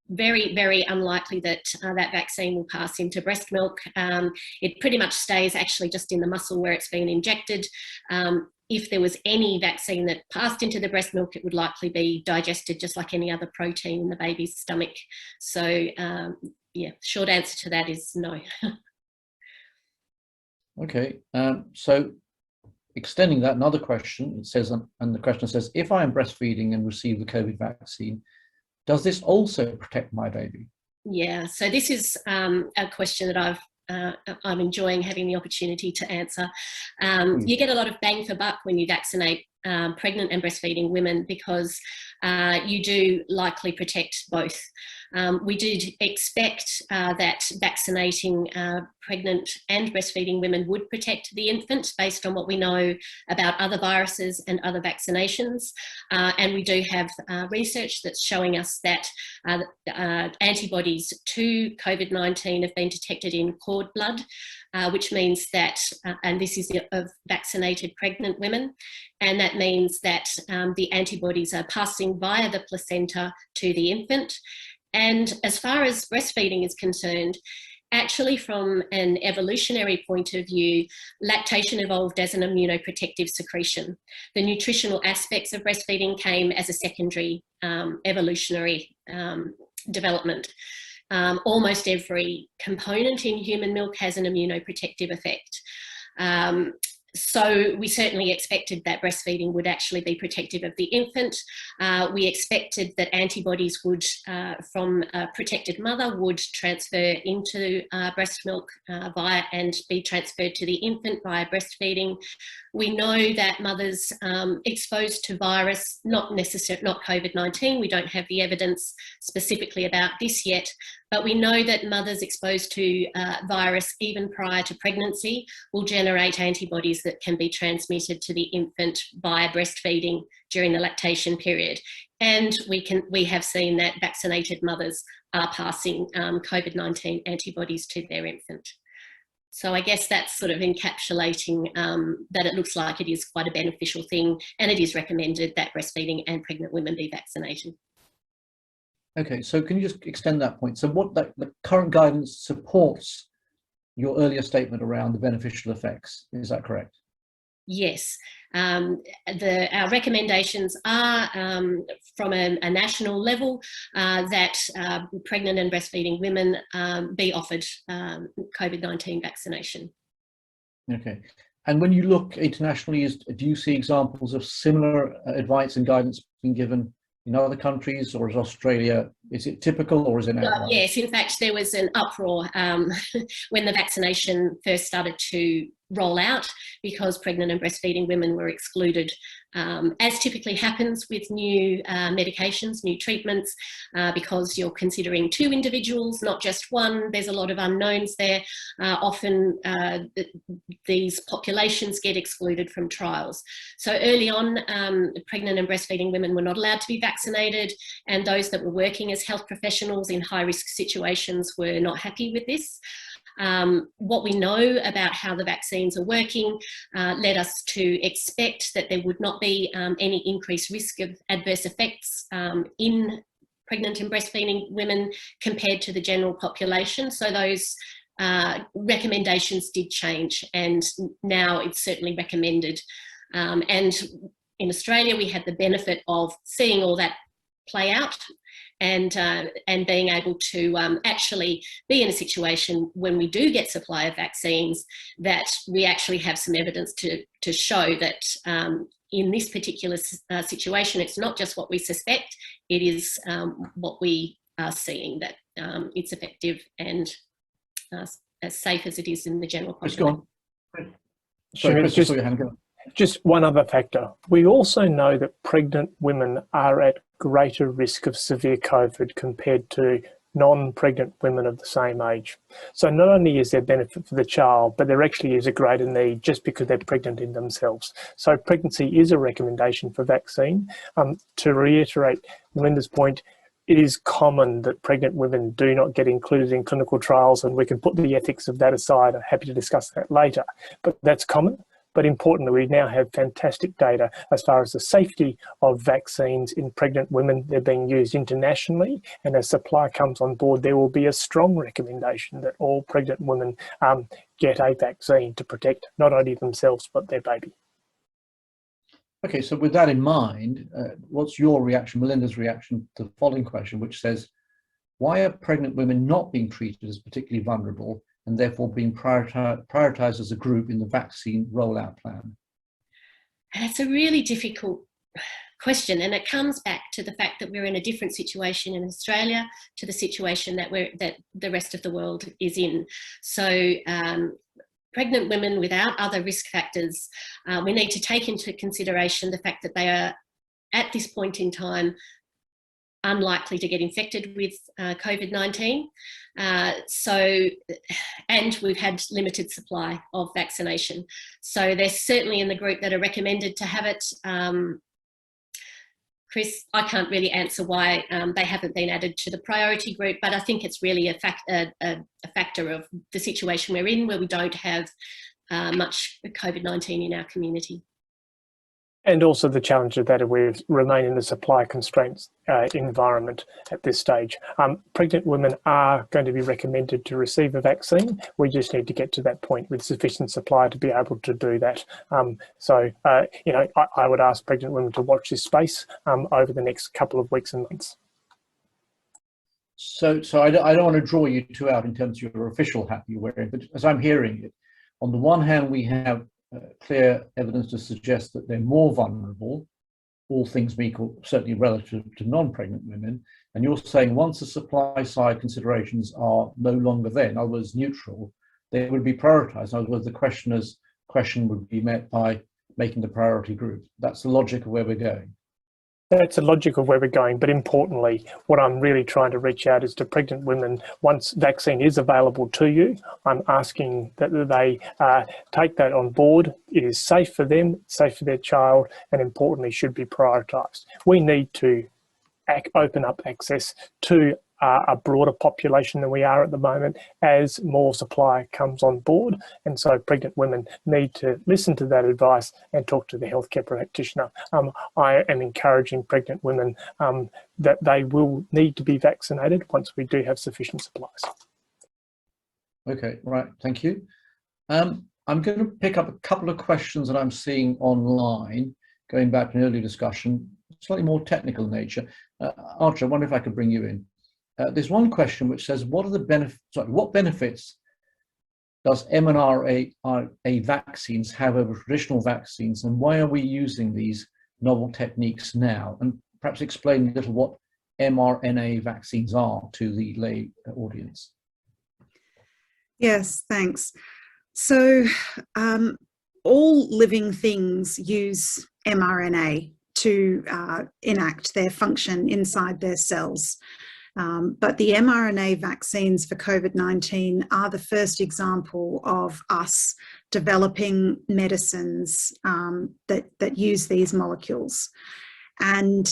very, very unlikely that that vaccine will pass into breast milk. It pretty much stays actually just in the muscle where it's been injected. If there was any vaccine that passed into the breast milk, it would likely be digested just like any other protein in the baby's stomach. So yeah, short answer to that is no. Okay, so extending that, another question, it says, and the question says, if I am breastfeeding and receive the COVID vaccine, does this also protect my baby? Yeah, so this is a question that I'm enjoying having the opportunity to answer. You get a lot of bang for buck when you vaccinate pregnant and breastfeeding women, because you do likely protect both. We did expect that vaccinating pregnant and breastfeeding women would protect the infant based on what we know about other viruses and other vaccinations. And we do have research that's showing us that antibodies to COVID-19 have been detected in cord blood, which means that, and this is of vaccinated pregnant women, and that means that the antibodies are passing via the placenta to the infant. And as far as breastfeeding is concerned, actually from an evolutionary point of view, lactation evolved as an immunoprotective secretion. The nutritional aspects of breastfeeding came as a secondary evolutionary development. Almost every component in human milk has an immunoprotective effect. So we certainly expected that breastfeeding would actually be protective of the infant. We expected that antibodies would, from a protected mother, would transfer into breast milk via and be transferred to the infant via breastfeeding. We know that mothers exposed to virus, not COVID-19, we don't have the evidence specifically about this yet, but we know that mothers exposed to virus even prior to pregnancy will generate antibodies that can be transmitted to the infant via breastfeeding during the lactation period. And we have seen that vaccinated mothers are passing COVID-19 antibodies to their infant. So I guess that's sort of encapsulating that it looks like it is quite a beneficial thing, and it is recommended that breastfeeding and pregnant women be vaccinated. Okay, so can you just extend that point? So what the current guidance supports your earlier statement around the beneficial effects, is that correct? Yes, our recommendations are from a national level that pregnant and breastfeeding women be offered COVID-19 vaccination. Okay, and when you look internationally, do you see examples of similar advice and guidance being given in other countries, or is Australia Is it typical or is it outlier? Yes, in fact, there was an uproar when the vaccination first started to roll out, because pregnant and breastfeeding women were excluded, as typically happens with new medications, new treatments, because you're considering two individuals, not just one. There's a lot of unknowns there. Often these populations get excluded from trials. So early on, pregnant and breastfeeding women were not allowed to be vaccinated, and those that were working as health professionals in high-risk situations were not happy with this. What we know about how the vaccines are working led us to expect that there would not be any increased risk of adverse effects in pregnant and breastfeeding women compared to the general population. So those recommendations did change, and now it's certainly recommended. And in Australia, we had the benefit of seeing all that play out, and being able to actually be in a situation when we do get supply of vaccines that we actually have some evidence to show that in this particular situation, it's not just what we suspect, it is what we are seeing, that it's effective and as safe as it is in the general population. Sorry, Chris, just saw your hand go. Just one other factor. We also know that pregnant women are at greater risk of severe COVID compared to non-pregnant women of the same age. So not only is there benefit for the child, but there actually is a greater need just because they're pregnant in themselves. So pregnancy is a recommendation for vaccine. To reiterate Melinda's point, it is common that pregnant women do not get included in clinical trials, and we can put the ethics of that aside. I'm happy to discuss that later, but that's common. But importantly, we now have fantastic data as far as the safety of vaccines in pregnant women. They're being used internationally, and as supply comes on board, there will be a strong recommendation that all pregnant women get a vaccine to protect not only themselves, but their baby. Okay, so with that in mind, what's your reaction, Melinda's reaction to the following question, which says, why are pregnant women not being treated as particularly vulnerable and therefore being prioritised as a group in the vaccine rollout plan? That's a really difficult question, and it comes back to the fact that we're in a different situation in Australia to the situation that the rest of the world is in. So pregnant women without other risk factors, we need to take into consideration the fact that they are at this point in time unlikely to get infected with COVID-19. And we've had limited supply of vaccination. So they're certainly in the group that are recommended to have it. Chris, I can't really answer why they haven't been added to the priority group, but I think it's really a factor of the situation we're in, where we don't have much COVID-19 in our community. And also the challenge of that we remain in the supply constraints environment at this stage. Pregnant women are going to be recommended to receive a vaccine. We just need to get to that point with sufficient supply to be able to do that. You know, I would ask pregnant women to watch this space over the next couple of weeks and months. So I don't want to draw you two out in terms of your official hat you're wearing, but as I'm hearing it, on the one hand, we have clear evidence to suggest that they're more vulnerable, all things being equal, certainly relative to non-pregnant women. And you're saying once the supply side considerations are no longer there, in other words, neutral, they would be prioritised. In other words, the questioner's question would be met by making the priority group. That's the logic of where we're going. That's the logic of where we're going, but importantly, what I'm really trying to reach out is to pregnant women. Once vaccine is available to you, I'm asking that they take that on board. It is safe for them, safe for their child, and importantly, should be prioritised. We need to open up access to a broader population than we are at the moment as more supply comes on board. And so pregnant women need to listen to that advice and talk to the healthcare practitioner. I am encouraging pregnant women that they will need to be vaccinated once we do have sufficient supplies. Okay, right, thank you. I'm going to pick up a couple of questions that I'm seeing online, going back to an earlier discussion, slightly more technical in nature. Archer, I wonder if I could bring you in. There's one question which says, what benefits does mRNA vaccines have over traditional vaccines, and why are we using these novel techniques now? And perhaps explain a little what mRNA vaccines are to the lay audience? Yes, thanks. So all living things use mRNA to enact their function inside their cells. But the mRNA vaccines for COVID-19 are the first example of us developing medicines that use these molecules. And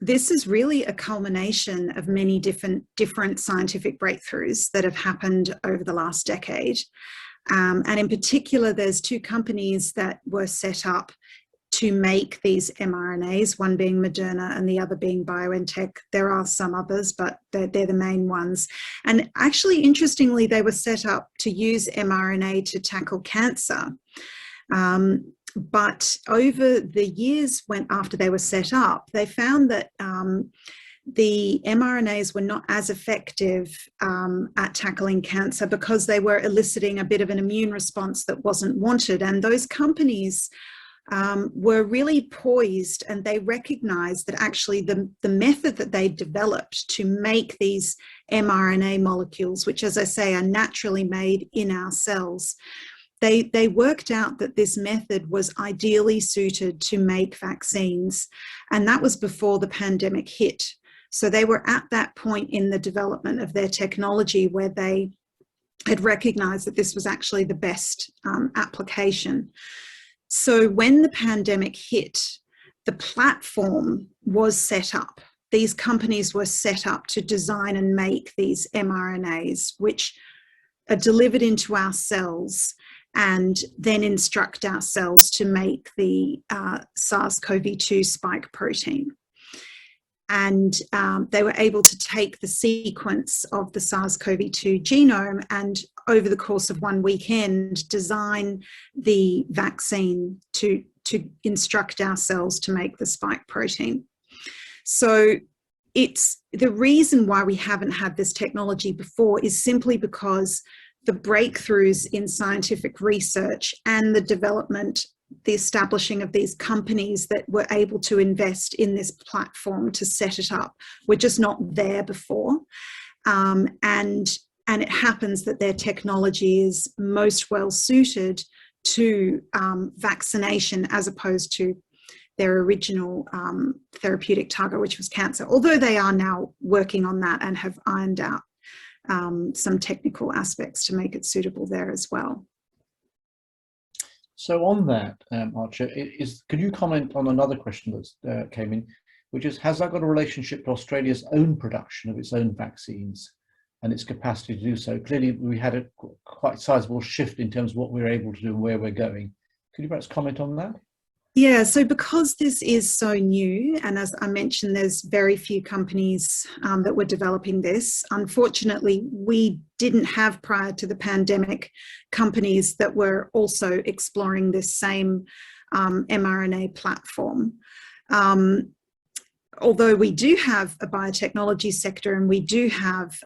this is really a culmination of many different scientific breakthroughs that have happened over the last decade. And in particular, there's two companies that were set up to make these mRNAs, one being Moderna and the other being BioNTech. There are some others, but they're the main ones. And actually, interestingly, they were set up to use mRNA to tackle cancer. But over the years after they were set up, they found that the mRNAs were not as effective at tackling cancer because they were eliciting a bit of an immune response that wasn't wanted. And those companies were really poised, and they recognized that actually the method that they developed to make these mRNA molecules, which, as I say, are naturally made in our cells, they worked out that this method was ideally suited to make vaccines. And that was before the pandemic hit. So they were at that point in the development of their technology where they had recognized that this was actually the best application. So when the pandemic hit, the platform was set up. These companies were set up to design and make these mRNAs, which are delivered into our cells and then instruct our cells to make the SARS-CoV-2 spike protein. And they were able to take the sequence of the SARS-CoV-2 genome and over the course of one weekend design the vaccine to instruct our cells to make the spike protein. So it's the reason why we haven't had this technology before is simply because the breakthroughs in scientific research and the development, the establishing of these companies that were able to invest in this platform to set it up were just not there before. And it happens that their technology is most well suited to vaccination as opposed to their original therapeutic target, which was cancer, although they are now working on that and have ironed out some technical aspects to make it suitable there as well. So on that, Archer, could you comment on another question that came in, which is, has that got a relationship to Australia's own production of its own vaccines and its capacity to do so? Clearly, we had a quite sizable shift in terms of what we're able to do and where we're going. Could you perhaps comment on that? Yeah, so because this is so new, and as I mentioned, there's very few companies that were developing this. Unfortunately, we didn't have, prior to the pandemic, companies that were also exploring this same mRNA platform. Although we do have a biotechnology sector and we do have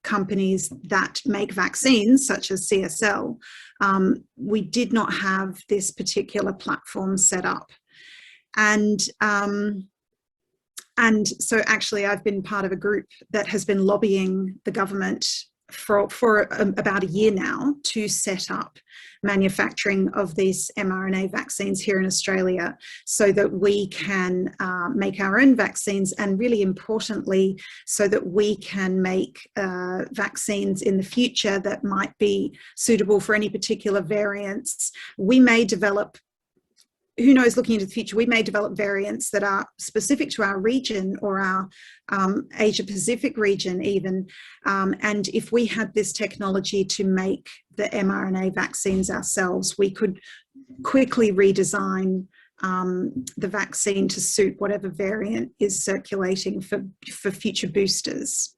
companies that make vaccines, such as CSL, we did not have this particular platform set up. And so actually I've been part of a group that has been lobbying the government for about a year now to set up manufacturing of these mRNA vaccines here in Australia so that we can make our own vaccines, and really importantly, so that we can make vaccines in the future that might be suitable for any particular variants. We may develop, who knows, looking into the future, we may develop variants that are specific to our region or our Asia Pacific region even. And if we had this technology to make the mRNA vaccines ourselves, we could quickly redesign the vaccine to suit whatever variant is circulating for future boosters.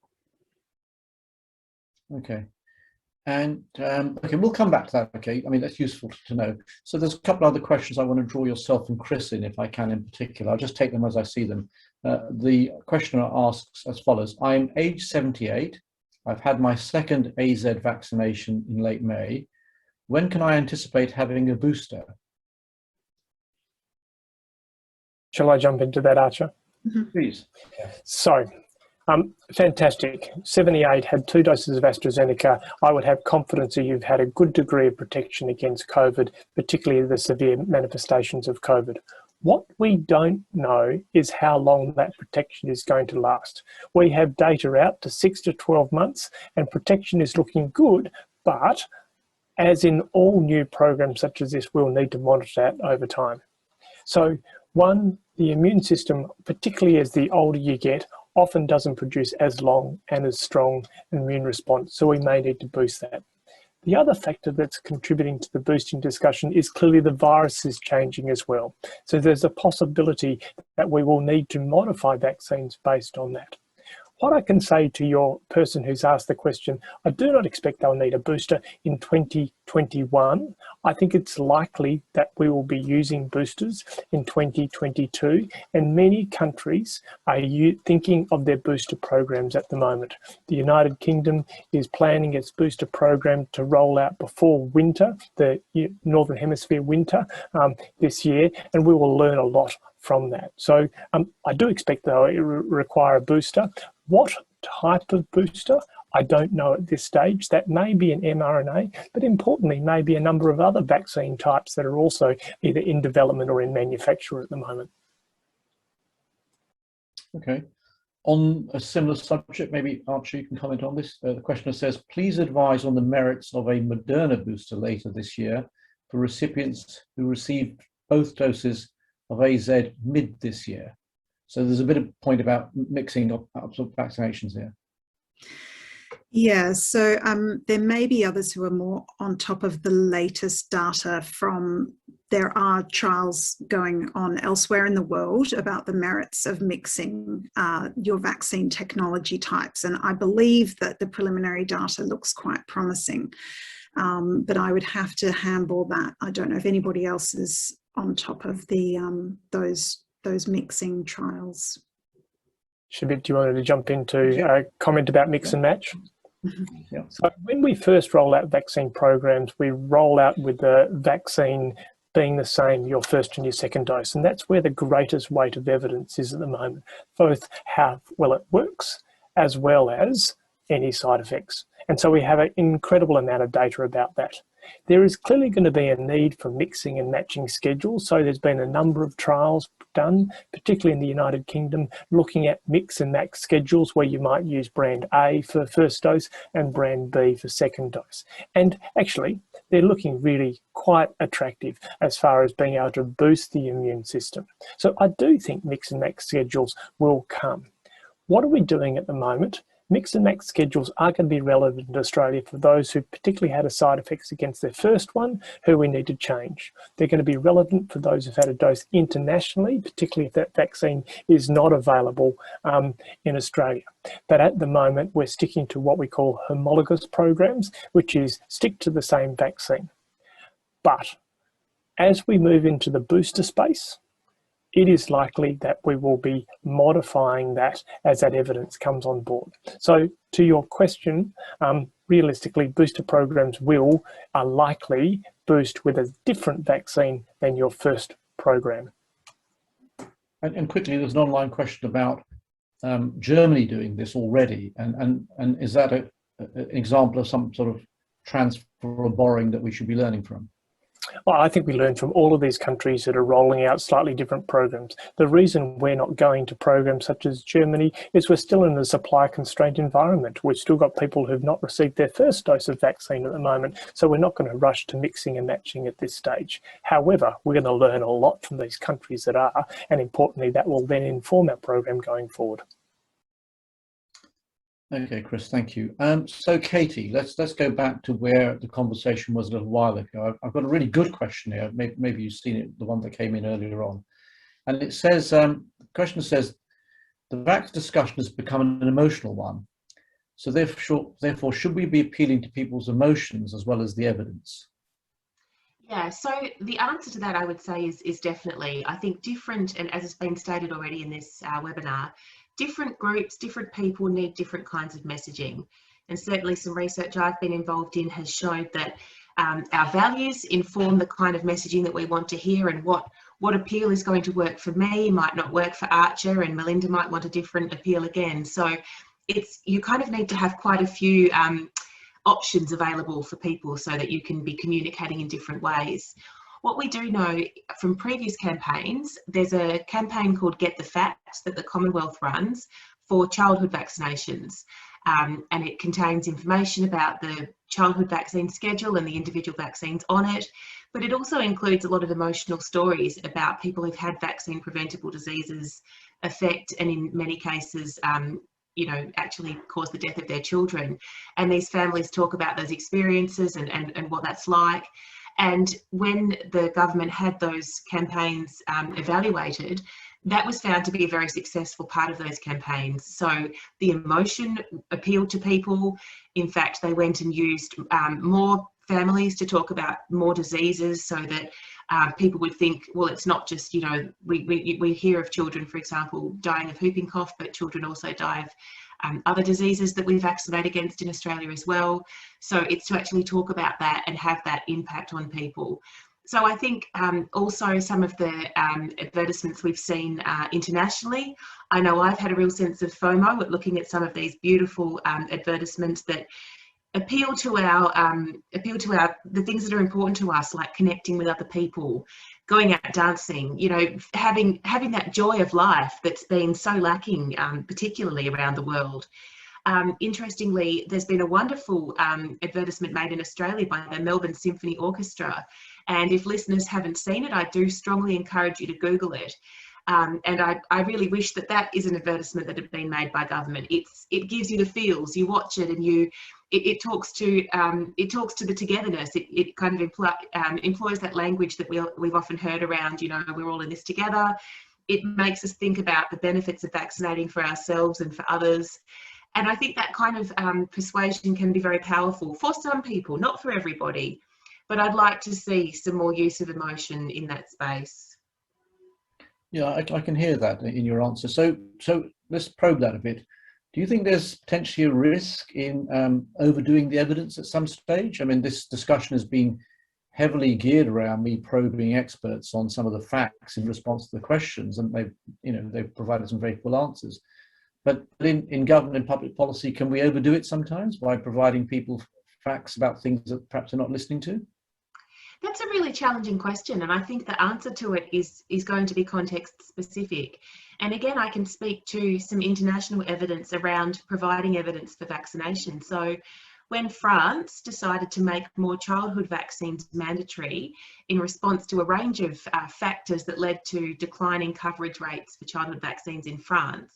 Okay. And okay, we'll come back to that. Okay, I mean, that's useful to know. So there's a couple other questions I want to draw yourself and Chris in, if I can, in particular. I'll just take them as I see them. The questioner asks as follows: I'm age 78. I've had my second AZ vaccination in late May. When can I anticipate having a booster? Shall I jump into that, Archer? Please. So, fantastic. 78 had 2 doses of AstraZeneca. I would have confidence that you've had a good degree of protection against COVID, particularly the severe manifestations of COVID. What we don't know is how long that protection is going to last. We have data out to 6 to 12 months and protection is looking good, but as in all new programs such as this, we'll need to monitor that over time. So one, the immune system, particularly as the older you get, often doesn't produce as long and as strong an immune response, so we may need to boost that. The other factor that's contributing to the boosting discussion is clearly the virus is changing as well. So there's a possibility that we will need to modify vaccines based on that. What I can say to your person who's asked the question, I do not expect they'll need a booster in 2021. I think it's likely that we will be using boosters in 2022, and many countries are thinking of their booster programs at the moment. The United Kingdom is planning its booster program to roll out before winter, the Northern Hemisphere winter this year, and we will learn a lot from that. So I do expect they'll require a booster. What type of booster? I don't know at this stage. That may be an mRNA, but importantly, maybe a number of other vaccine types that are also either in development or in manufacture at the moment. Okay. On a similar subject, maybe Archie, you can comment on this. The questioner says, please advise on the merits of a Moderna booster later this year for recipients who received both doses of AZ mid this year. So there's a bit of point about mixing up vaccinations here. Yeah, so there may be others who are more on top of the latest data from, there are trials going on elsewhere in the world about the merits of mixing your vaccine technology types. And I believe that the preliminary data looks quite promising, but I would have to handball that. I don't know if anybody else is on top of the those mixing trials. Shabib, do you want to jump into a comment about mix and match? Yeah. So when we first roll out vaccine programs, we roll out with the vaccine being the same, your first and your second dose. And that's where the greatest weight of evidence is at the moment, both how well it works as well as any side effects. And so we have an incredible amount of data about that. There is clearly going to be a need for mixing and matching schedules. So there's been a number of trials done, particularly in the United Kingdom, looking at mix and match schedules where you might use brand A for first dose and brand B for second dose. And actually, they're looking really quite attractive as far as being able to boost the immune system. So I do think mix and match schedules will come. What are we doing at the moment? Mix and match schedules are going to be relevant in Australia for those who particularly had a side effects against their first one, who we need to change. They're going to be relevant for those who've had a dose internationally, particularly if that vaccine is not available in Australia. But at the moment, we're sticking to what we call homologous programs, which is stick to the same vaccine. But as we move into the booster space, it is likely that we will be modifying that as that evidence comes on board. So to your question, realistically, booster programs are likely boost with a different vaccine than your first program. And quickly, there's an online question about Germany doing this already. And is that an example of some sort of transfer or borrowing that we should be learning from? Well, I think we learn from all of these countries that are rolling out slightly different programs. The reason we're not going to programs such as Germany is we're still in a supply constraint environment. We've still got people who've not received their first dose of vaccine at the moment, so we're not going to rush to mixing and matching at this stage. However, we're going to learn a lot from these countries that are, and importantly, that will then inform our program going forward. Okay, Chris, thank you. So Katie, let's go back to where the conversation was a little while ago. I've got a really good question here. Maybe you've seen it, the one that came in earlier on. And it says, the question says, the vax discussion has become an emotional one. So therefore, should we be appealing to people's emotions as well as the evidence? Yeah, so the answer to that, I would say, is definitely, I think, different, and as has been stated already in this webinar, different groups, different people need different kinds of messaging. And certainly some research I've been involved in has showed that our values inform the kind of messaging that we want to hear and what what appeal is going to work for me might not work for Archer, and Melinda might want a different appeal again. So you kind of need to have quite a few options available for people so that you can be communicating in different ways. What we do know from previous campaigns, there's a campaign called Get the Facts that the Commonwealth runs for childhood vaccinations. And it contains information about the childhood vaccine schedule and the individual vaccines on it. But it also includes a lot of emotional stories about people who've had vaccine preventable diseases affect, and in many cases, you know, actually cause the death of their children. And these families talk about those experiences and what that's like. And when the government had those campaigns evaluated, that was found to be a very successful part of those campaigns. So the emotion appealed to people. In fact, they went and used more families to talk about more diseases, so that people would think, well, it's not just, you know, we hear of children, for example, dying of whooping cough, but children also die of other diseases that we vaccinate against in Australia as well. So it's to actually talk about that and have that impact on people. So I think also some of the advertisements we've seen internationally, I know I've had a real sense of FOMO at looking at some of these beautiful advertisements that appeal to the things that are important to us, like connecting with other people, going out dancing, you know, having that joy of life that's been so lacking, particularly around the world. Interestingly, there's been a wonderful advertisement made in Australia by the Melbourne Symphony Orchestra, and if listeners haven't seen it, I do strongly encourage you to Google it. And I really wish that is an advertisement that had been made by government. It gives you the feels. You watch it, and it talks to the togetherness. It kind of employs that language that we've often heard around, you know, we're all in this together. It makes us think about the benefits of vaccinating for ourselves and for others. And I think that kind of persuasion can be very powerful for some people, not for everybody. But I'd like to see some more use of emotion in that space. Yeah, I can hear that in your answer. So let's probe that a bit. Do you think there's potentially a risk in overdoing the evidence at some stage? I mean, this discussion has been heavily geared around me probing experts on some of the facts in response to the questions, and they've provided some very full answers. But in government and public policy, can we overdo it sometimes by providing people facts about things that perhaps they're not listening to? That's a really challenging question, and I think the answer to it is going to be context specific. And again, I can speak to some international evidence around providing evidence for vaccination. So when France decided to make more childhood vaccines mandatory in response to a range of factors that led to declining coverage rates for childhood vaccines in France,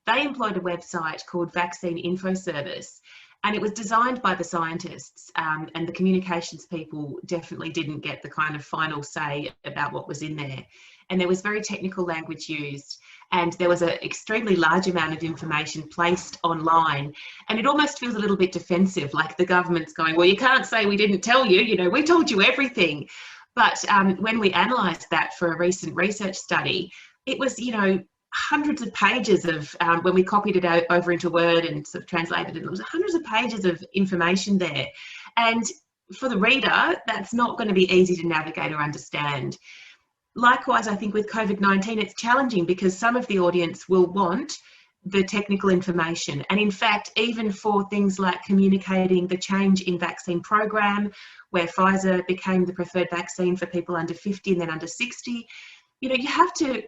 they employed a website called Vaccine Info Service. And it was designed by the scientists, and the communications people definitely didn't get the kind of final say about what was in there. And there was very technical language used, and there was an extremely large amount of information placed online. And it almost feels a little bit defensive, like the government's going, well, you can't say we didn't tell you, you know, we told you everything. But when we analysed that for a recent research study, it was, you know, hundreds of pages of, when we copied it out over into Word and sort of translated it, it was hundreds of pages of information there. And for the reader, that's not going to be easy to navigate or understand. Likewise, I think with COVID-19, it's challenging because some of the audience will want the technical information. And in fact, even for things like communicating the change in vaccine program, where Pfizer became the preferred vaccine for people under 50 and then under 60, you know, you have to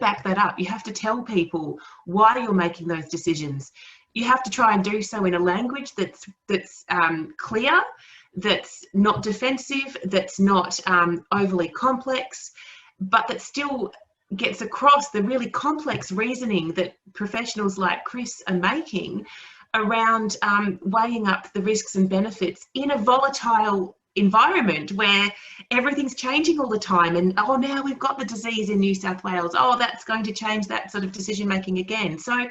back that up. You have to tell people why you're making those decisions. You have to try and do so in a language that's clear, that's not defensive, that's not overly complex, but that still gets across the really complex reasoning that professionals like Chris are making around weighing up the risks and benefits in a volatile environment where everything's changing all the time, and oh, now we've got the disease in New South Wales, oh, that's going to change that sort of decision making again. So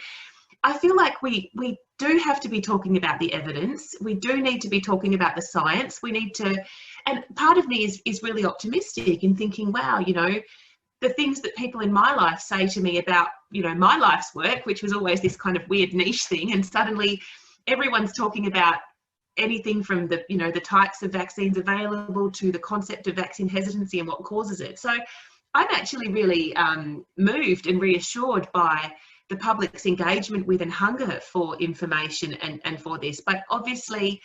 I feel like we do have to be talking about the evidence. We do need to be talking about the science. We need to, and part of me is really optimistic in thinking, wow, you know, the things that people in my life say to me about, you know, my life's work, which was always this kind of weird niche thing, and suddenly everyone's talking about anything from the, you know, the types of vaccines available to the concept of vaccine hesitancy and what causes it. So I'm actually really moved and reassured by the public's engagement with and hunger for information and for this. But obviously,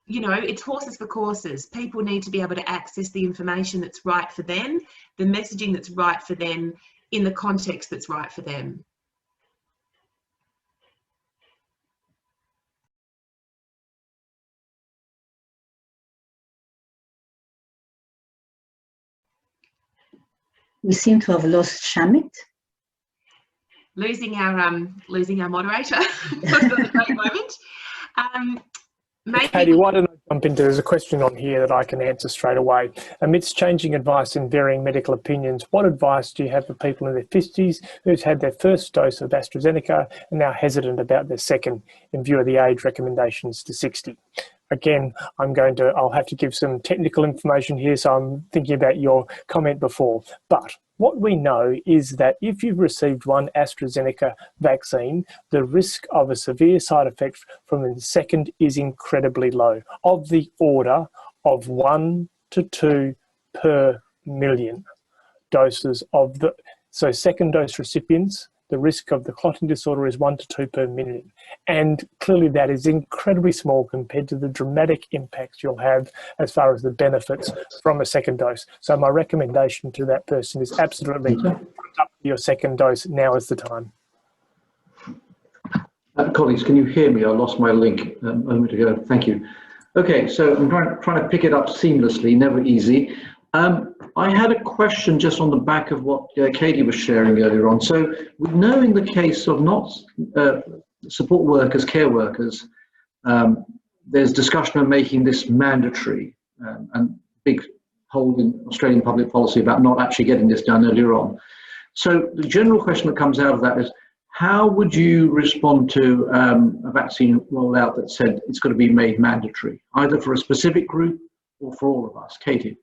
you know, it's horses for courses. People need to be able to access the information that's right for them, the messaging that's right for them, in the context that's right for them. We seem to have lost Shamit. Losing our moderator. Not a great moment. Katie, why don't I jump into, there's a question on here that I can answer straight away. Amidst changing advice and varying medical opinions, what advice do you have for people in their 50s who's had their first dose of AstraZeneca and now hesitant about their second in view of the age recommendations to 60? Again, I'll have to give some technical information here, so I'm thinking about your comment before. But what we know is that if you've received one AstraZeneca vaccine, the risk of a severe side effect from the second is incredibly low, of the order of 1 to 2 per million doses of the, so second dose recipients, the risk of the clotting disorder is 1 to 2 per million. And clearly that is incredibly small compared to the dramatic impacts you'll have as far as the benefits from a second dose. So my recommendation to that person is absolutely put up your second dose. Now is the time. Colleagues, can you hear me? I lost my link a moment ago. Thank you. Okay, so I'm trying to pick it up seamlessly, never easy. I had a question just on the back of what Katie was sharing earlier on. So we know in the case of not support workers, care workers, there's discussion of making this mandatory, and big hold in Australian public policy about not actually getting this done earlier on. So the general question that comes out of that is, how would you respond to a vaccine rollout that said it's got to be made mandatory, either for a specific group or for all of us? Katie.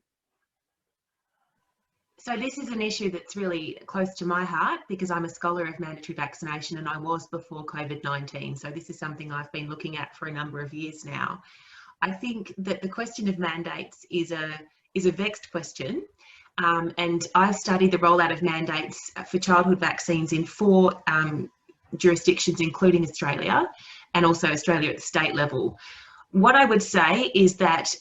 So this is an issue that's really close to my heart because I'm a scholar of mandatory vaccination and I was before COVID-19. So this is something I've been looking at for a number of years now. I think that the question of mandates is a vexed question. And I've studied the rollout of mandates for childhood vaccines in 4 jurisdictions, including Australia and also Australia at the state level. What I would say is that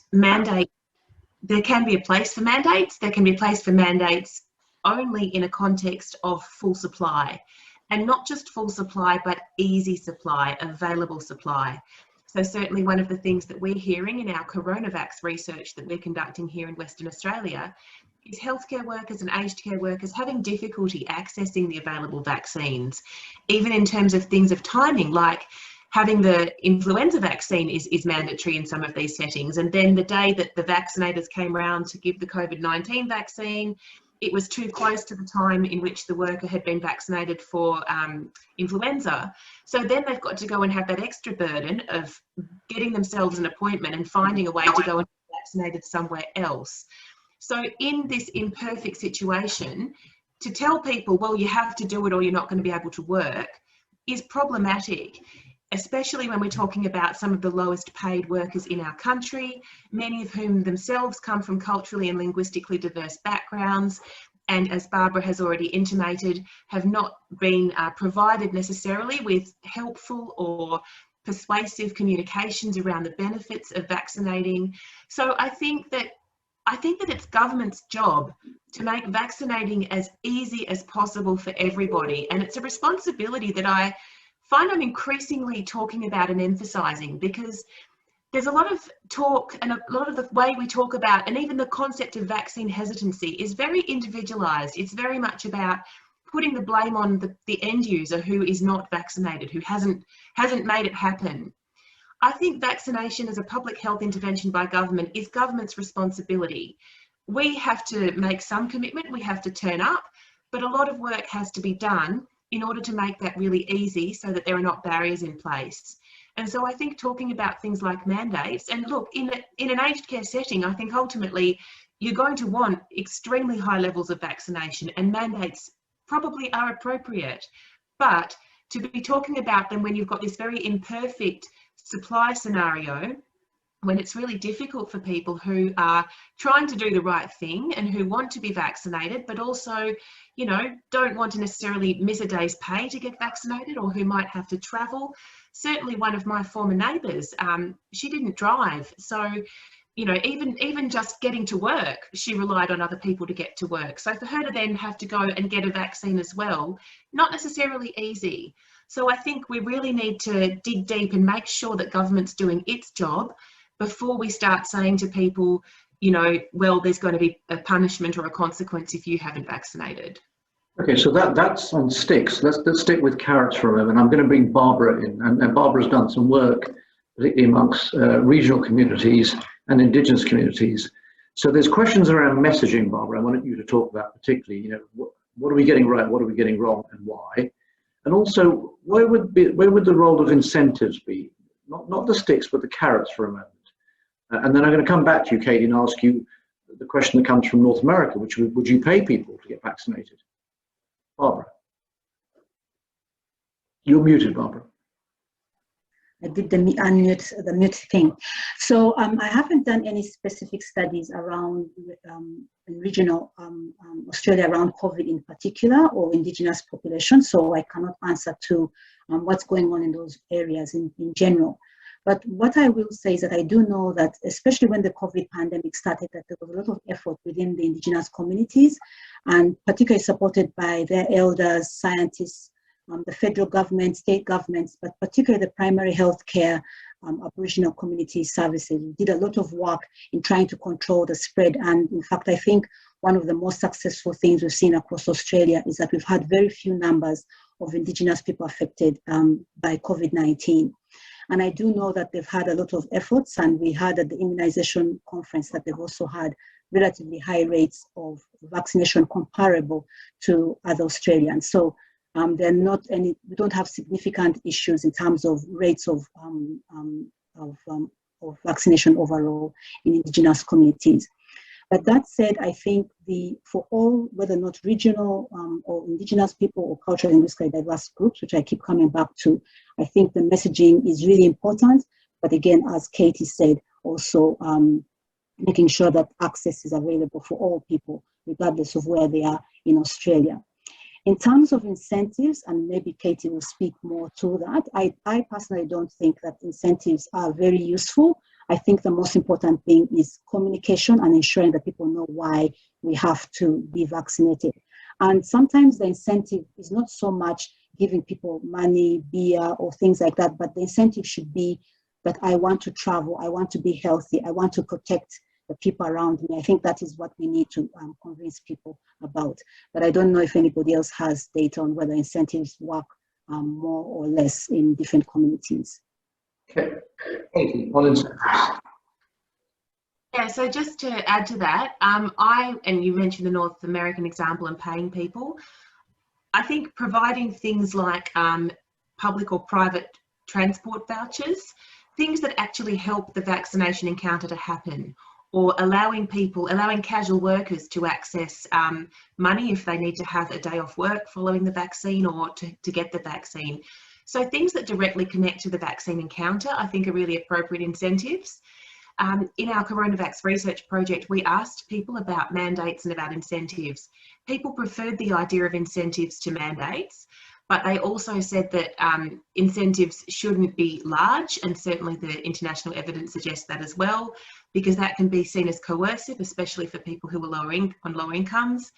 there can be a place for mandates. There can be a place for mandates only in a context of full supply, and not just full supply, but easy supply, available supply. So certainly one of the things that we're hearing in our coronavax research that we're conducting here in Western Australia is healthcare workers and aged care workers having difficulty accessing the available vaccines, even in terms of things of timing, like having the influenza vaccine is mandatory in some of these settings. And then the day that the vaccinators came around to give the COVID-19 vaccine, it was too close to the time in which the worker had been vaccinated for influenza. So then they've got to go and have that extra burden of getting themselves an appointment and finding a way to go and be vaccinated somewhere else. So in this imperfect situation, to tell people, well, you have to do it or you're not going to be able to work, is problematic, especially when we're talking about some of the lowest paid workers in our country, many of whom themselves come from culturally and linguistically diverse backgrounds, and as Barbara has already intimated, have not been provided necessarily with helpful or persuasive communications around the benefits of vaccinating. So I think that it's government's job to make vaccinating as easy as possible for everybody, and it's a responsibility that I find I'm increasingly talking about and emphasising, because there's a lot of talk and a lot of the way we talk about, and even the concept of vaccine hesitancy is very individualised. It's very much about putting the blame on the end user who is not vaccinated, who hasn't made it happen. I think vaccination as a public health intervention by government is government's responsibility. We have to make some commitment, we have to turn up, but a lot of work has to be done in order to make that really easy so that there are not barriers in place. And so I think talking about things like mandates, and look, in an aged care setting, I think ultimately you're going to want extremely high levels of vaccination, and mandates probably are appropriate. But to be talking about them when you've got this very imperfect supply scenario when it's really difficult for people who are trying to do the right thing and who want to be vaccinated, but also, you know, don't want to necessarily miss a day's pay to get vaccinated, or who might have to travel. Certainly one of my former neighbours, she didn't drive. So, you know, even just getting to work, she relied on other people to get to work. So for her to then have to go and get a vaccine as well, not necessarily easy. So I think we really need to dig deep and make sure that government's doing its job before we start saying to people, you know, well, there's going to be a punishment or a consequence if you haven't vaccinated. Okay, so that's on sticks. Let's stick with carrots for a moment. I'm going to bring Barbara in, and Barbara's done some work, particularly amongst regional communities and Indigenous communities. So there's questions around messaging, Barbara. I wanted you to talk about particularly, you know, what are we getting right, what are we getting wrong, and why? And also, where would the role of incentives be? Not the sticks, but the carrots for a moment. And then I'm going to come back to you, Katie, and ask you the question that comes from North America, which would you pay people to get vaccinated? Barbara. You're muted, Barbara. I did the mute thing. So I haven't done any specific studies around in regional Australia around COVID in particular, or Indigenous population, so I cannot answer to what's going on in those areas in general. But what I will say is that I do know that, especially when the COVID pandemic started, that there was a lot of effort within the Indigenous communities, and particularly supported by their elders, scientists, the federal government, state governments, but particularly the primary health care, Aboriginal community services. We did a lot of work in trying to control the spread. And in fact, I think one of the most successful things we've seen across Australia is that we've had very few numbers of Indigenous people affected by COVID-19. And I do know that they've had a lot of efforts, and we had at the immunization conference that they've also had relatively high rates of vaccination comparable to other Australians. So there are not any, we don't have significant issues in terms of rates of vaccination overall in Indigenous communities. But that said, I think for all, whether or not regional or Indigenous people or culturally and linguistically diverse groups, which I keep coming back to, I think the messaging is really important. But again, as Katie said, also making sure that access is available for all people, regardless of where they are in Australia. In terms of incentives, and maybe Katie will speak more to that, I personally don't think that incentives are very useful. I think the most important thing is communication and ensuring that people know why we have to be vaccinated. And sometimes the incentive is not so much giving people money, beer, or things like that, but the incentive should be that I want to travel, I want to be healthy, I want to protect the people around me. I think that is what we need to convince people about. But I don't know if anybody else has data on whether incentives work more or less in different communities. Okay, on incentives. Yeah, so just to add to that, and you mentioned the North American example and paying people, I think providing things like public or private transport vouchers, things that actually help the vaccination encounter to happen, or allowing casual workers to access money if they need to have a day off work following the vaccine or to get the vaccine. So things that directly connect to the vaccine encounter, I think, are really appropriate incentives. In our Coronavax research project, we asked people about mandates and about incentives. People preferred the idea of incentives to mandates, but they also said that incentives shouldn't be large, and certainly the international evidence suggests that as well, because that can be seen as coercive, especially for people who are on low incomes.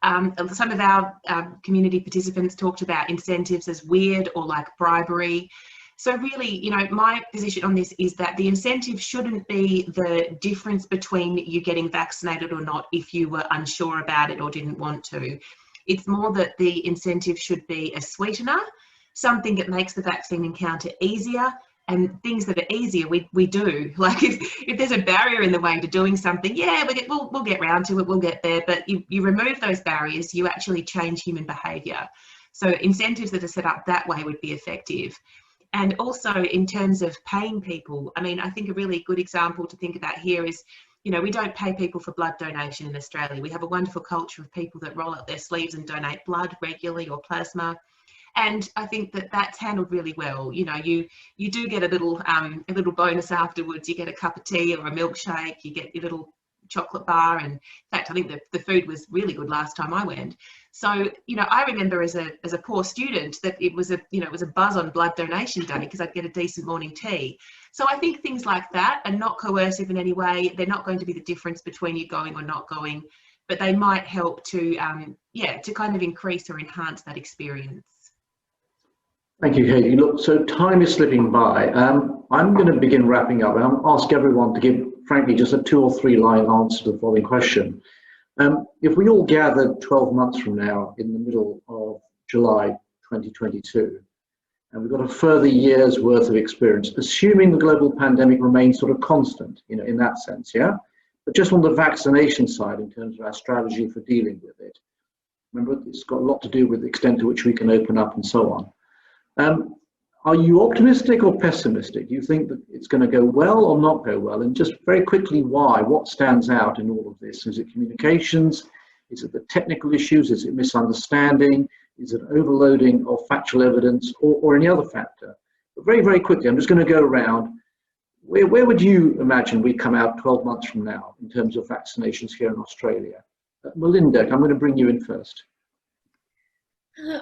Some of our community participants talked about incentives as weird or like bribery. So really, you know, my position on this is that the incentive shouldn't be the difference between you getting vaccinated or not if you were unsure about it or didn't want to. It's more that the incentive should be a sweetener, something that makes the vaccine encounter easier, and things that are easier we do. Like if there's a barrier in the way to doing something, yeah, we'll get round to it, we'll get there, but you remove those barriers, you actually change human behaviour. So incentives that are set up that way would be effective. And also in terms of paying people, I mean, I think a really good example to think about here is, you know, we don't pay people for blood donation in Australia. We have a wonderful culture of people that roll up their sleeves and donate blood regularly or plasma. And I think that that's handled really well. You know, you do get a little bonus afterwards. You get a cup of tea or a milkshake. You get your little chocolate bar, and in fact I think the food was really good last time I went. So, you know, I remember as a poor student that it was a buzz on blood donation day because I'd get a decent morning tea. So I think things like that are not coercive in any way. They're not going to be the difference between you going or not going, but they might help to to kind of increase or enhance that experience. Thank you, Katie. Look, so time is slipping by. I'm going to begin wrapping up, and I'll ask everyone to give, frankly, just a 2 or 3 line answer to the following question. If we all gathered 12 months from now in the middle of July 2022, and we've got a further year's worth of experience, assuming the global pandemic remains sort of constant, you know, in that sense, yeah? But just on the vaccination side, in terms of our strategy for dealing with it, remember, it's got a lot to do with the extent to which we can open up and so on. Are you optimistic or pessimistic? Do you think that it's going to go well or not go well? And just very quickly, why? What stands out in all of this? Is it communications? Is it the technical issues? Is it misunderstanding? Is it overloading of factual evidence, or any other factor? But very, very quickly, I'm just going to go around. Where would you imagine we come out 12 months from now in terms of vaccinations here in Australia? Melinda, I'm going to bring you in first.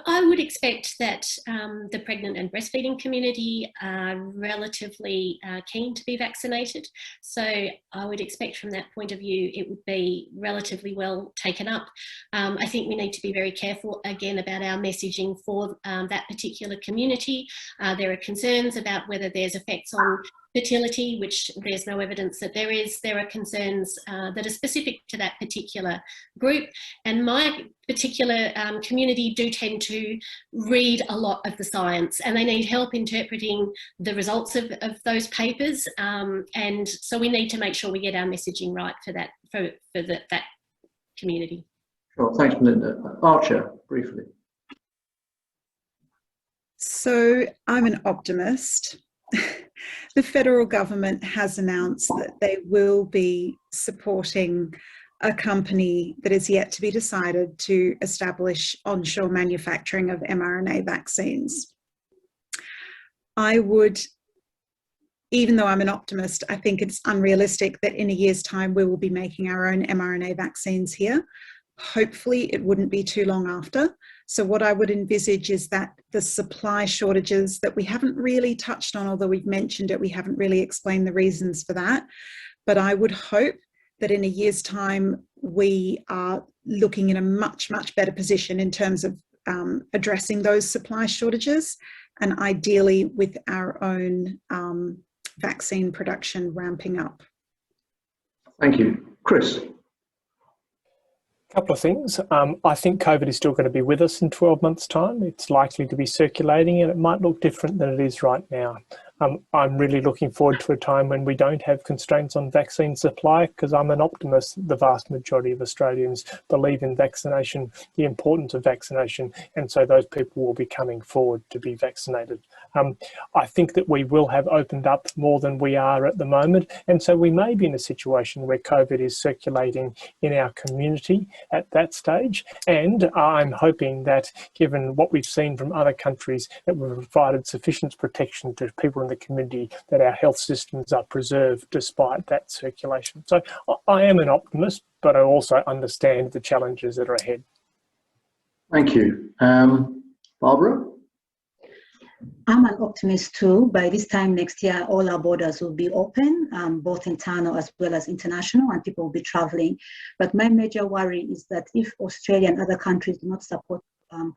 I would expect that the pregnant and breastfeeding community are relatively keen to be vaccinated. So I would expect from that point of view, it would be relatively well taken up. I think we need to be very careful again about our messaging for that particular community. There are concerns about whether there's effects on fertility, which there's no evidence that there is. There are concerns that are specific to that particular group. And my particular community do tend to read a lot of the science, and they need help interpreting the results of those papers. And so we need to make sure we get our messaging right for that, for that community. Sure, thanks, Melinda. Archer, briefly. So I'm an optimist. The federal government has announced that they will be supporting a company that is yet to be decided to establish onshore manufacturing of mRNA vaccines. I would, even though I'm an optimist, I think it's unrealistic that in a year's time we will be making our own mRNA vaccines here. Hopefully it wouldn't be too long after. So what I would envisage is that the supply shortages that we haven't really touched on, although we've mentioned it, we haven't really explained the reasons for that. But I would hope that in a year's time, we are looking in a much, much better position in terms of addressing those supply shortages, and ideally with our own vaccine production ramping up. Thank you. Chris. Couple of things. I think COVID is still going to be with us in 12 months' time. It's likely to be circulating, and it might look different than it is right now. I'm really looking forward to a time when we don't have constraints on vaccine supply, because I'm an optimist. The vast majority of Australians believe in vaccination, the importance of vaccination, and so those people will be coming forward to be vaccinated. I think that we will have opened up more than we are at the moment, and so we may be in a situation where COVID is circulating in our community at that stage, and I'm hoping that, given what we've seen from other countries, that we've provided sufficient protection to people in the community, that our health systems are preserved despite that circulation. So I am an optimist, but I also understand the challenges that are ahead. Thank you. Barbara? I'm an optimist too. By this time next year, all our borders will be open, both internal as well as international, and people will be traveling. But my major worry is that if Australia and other countries do not support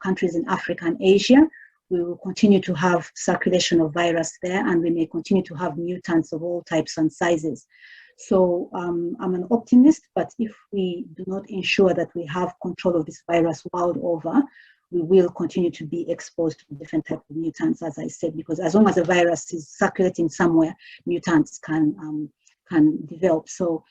countries in Africa and Asia, we will continue to have circulation of virus there, and we may continue to have mutants of all types and sizes. So I'm an optimist, but if we do not ensure that we have control of this virus world over, we will continue to be exposed to different types of mutants, as I said, because as long as the virus is circulating somewhere, mutants can develop. So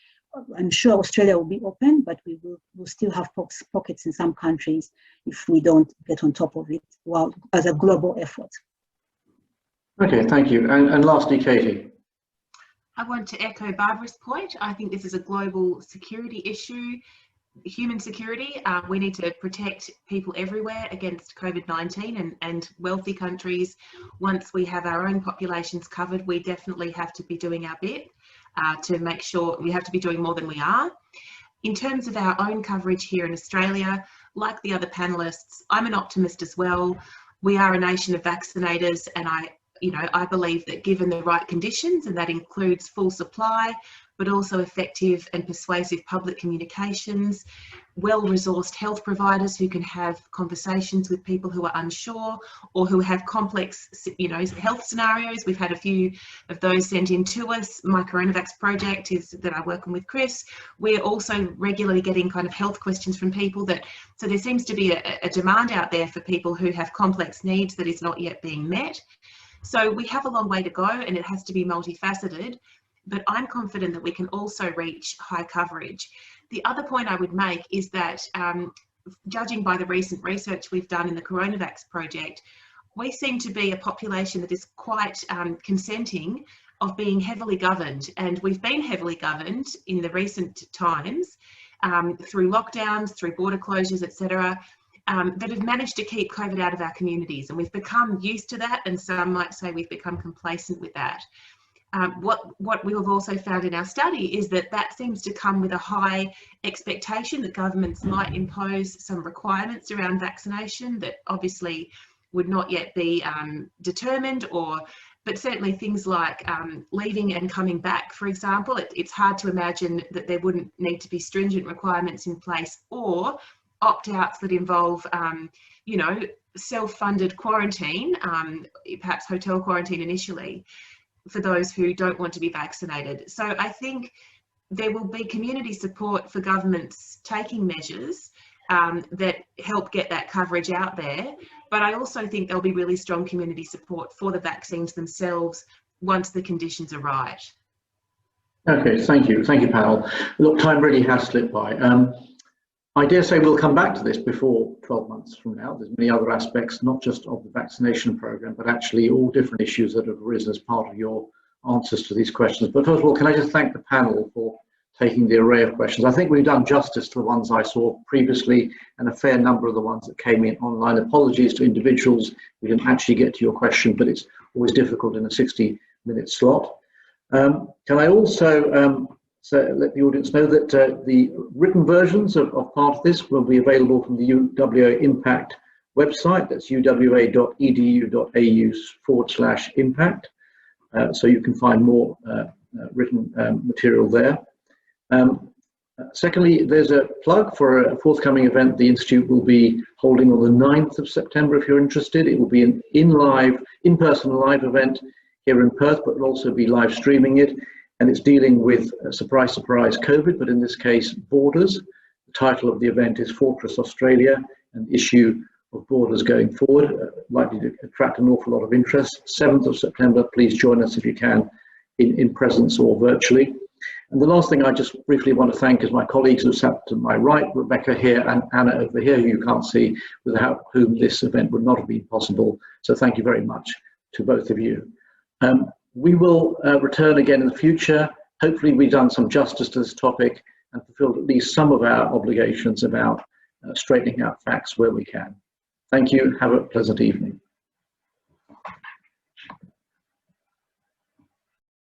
I'm sure Australia will be open, but we'll still have pockets in some countries if we don't get on top of it as a global effort. Okay, thank you. And lastly, Katie. I want to echo Barbara's point. I think this is a global security issue. human security. We need to protect people everywhere against COVID-19, and wealthy countries, once we have our own populations covered, we definitely have to be doing our bit to make sure we have to be doing more than we are. In terms of our own coverage here in Australia, like the other panelists, I'm an optimist as well. We are a nation of vaccinators, and I believe that given the right conditions, and that includes full supply, but also effective and persuasive public communications, well-resourced health providers who can have conversations with people who are unsure or who have complex, health scenarios. We've had a few of those sent in to us. My Coronavax project is that I work on with Chris. We're also regularly getting kind of health questions from people so there seems to be a demand out there for people who have complex needs that is not yet being met. So we have a long way to go, and it has to be multifaceted, but I'm confident that we can also reach high coverage. The other point I would make is that judging by the recent research we've done in the Coronavax project, we seem to be a population that is quite consenting of being heavily governed, and we've been heavily governed in the recent times through lockdowns, through border closures, etc. That have managed to keep COVID out of our communities, and we've become used to that, and some might say we've become complacent with that. What we have also found in our study is that seems to come with a high expectation that governments might impose some requirements around vaccination that obviously would not yet be determined, but certainly things like leaving and coming back, for example. It's hard to imagine that there wouldn't need to be stringent requirements in place, or opt-outs that involve, self-funded quarantine, perhaps hotel quarantine initially, for those who don't want to be vaccinated. So I think there will be community support for governments taking measures that help get that coverage out there. But I also think there'll be really strong community support for the vaccines themselves once the conditions are right. Okay, thank you. Thank you, panel. Look, time really has slipped by. I dare say we'll come back to this before 12 months from now. There's many other aspects, not just of the vaccination programme, but actually all different issues that have arisen as part of your answers to these questions. But first of all, can I just thank the panel for taking the array of questions. I think we've done justice to the ones I saw previously and a fair number of the ones that came in online. Apologies to individuals we didn't actually get to your question, but it's always difficult in a 60-minute slot. Can I also let the audience know that the written versions of part of this will be available from the UWA Impact website. That's uwa.edu.au/impact. So you can find more written material there. Secondly, there's a plug for a forthcoming event the Institute will be holding on the 9th of September if you're interested. It will be an in-person live event here in Perth, but we'll also be live streaming it. And it's dealing with, surprise, surprise, COVID, but in this case, borders. The title of the event is Fortress Australia, an issue of borders going forward, likely to attract an awful lot of interest. 7th of September, please join us if you can, in presence or virtually. And the last thing I just briefly want to thank is my colleagues who sat to my right, Rebecca here and Anna over here, who you can't see, without whom this event would not have been possible. So thank you very much to both of you. We will return again in the future. Hopefully we've done some justice to this topic and fulfilled at least some of our obligations about straightening out facts where we can. Thank you. Have a pleasant evening.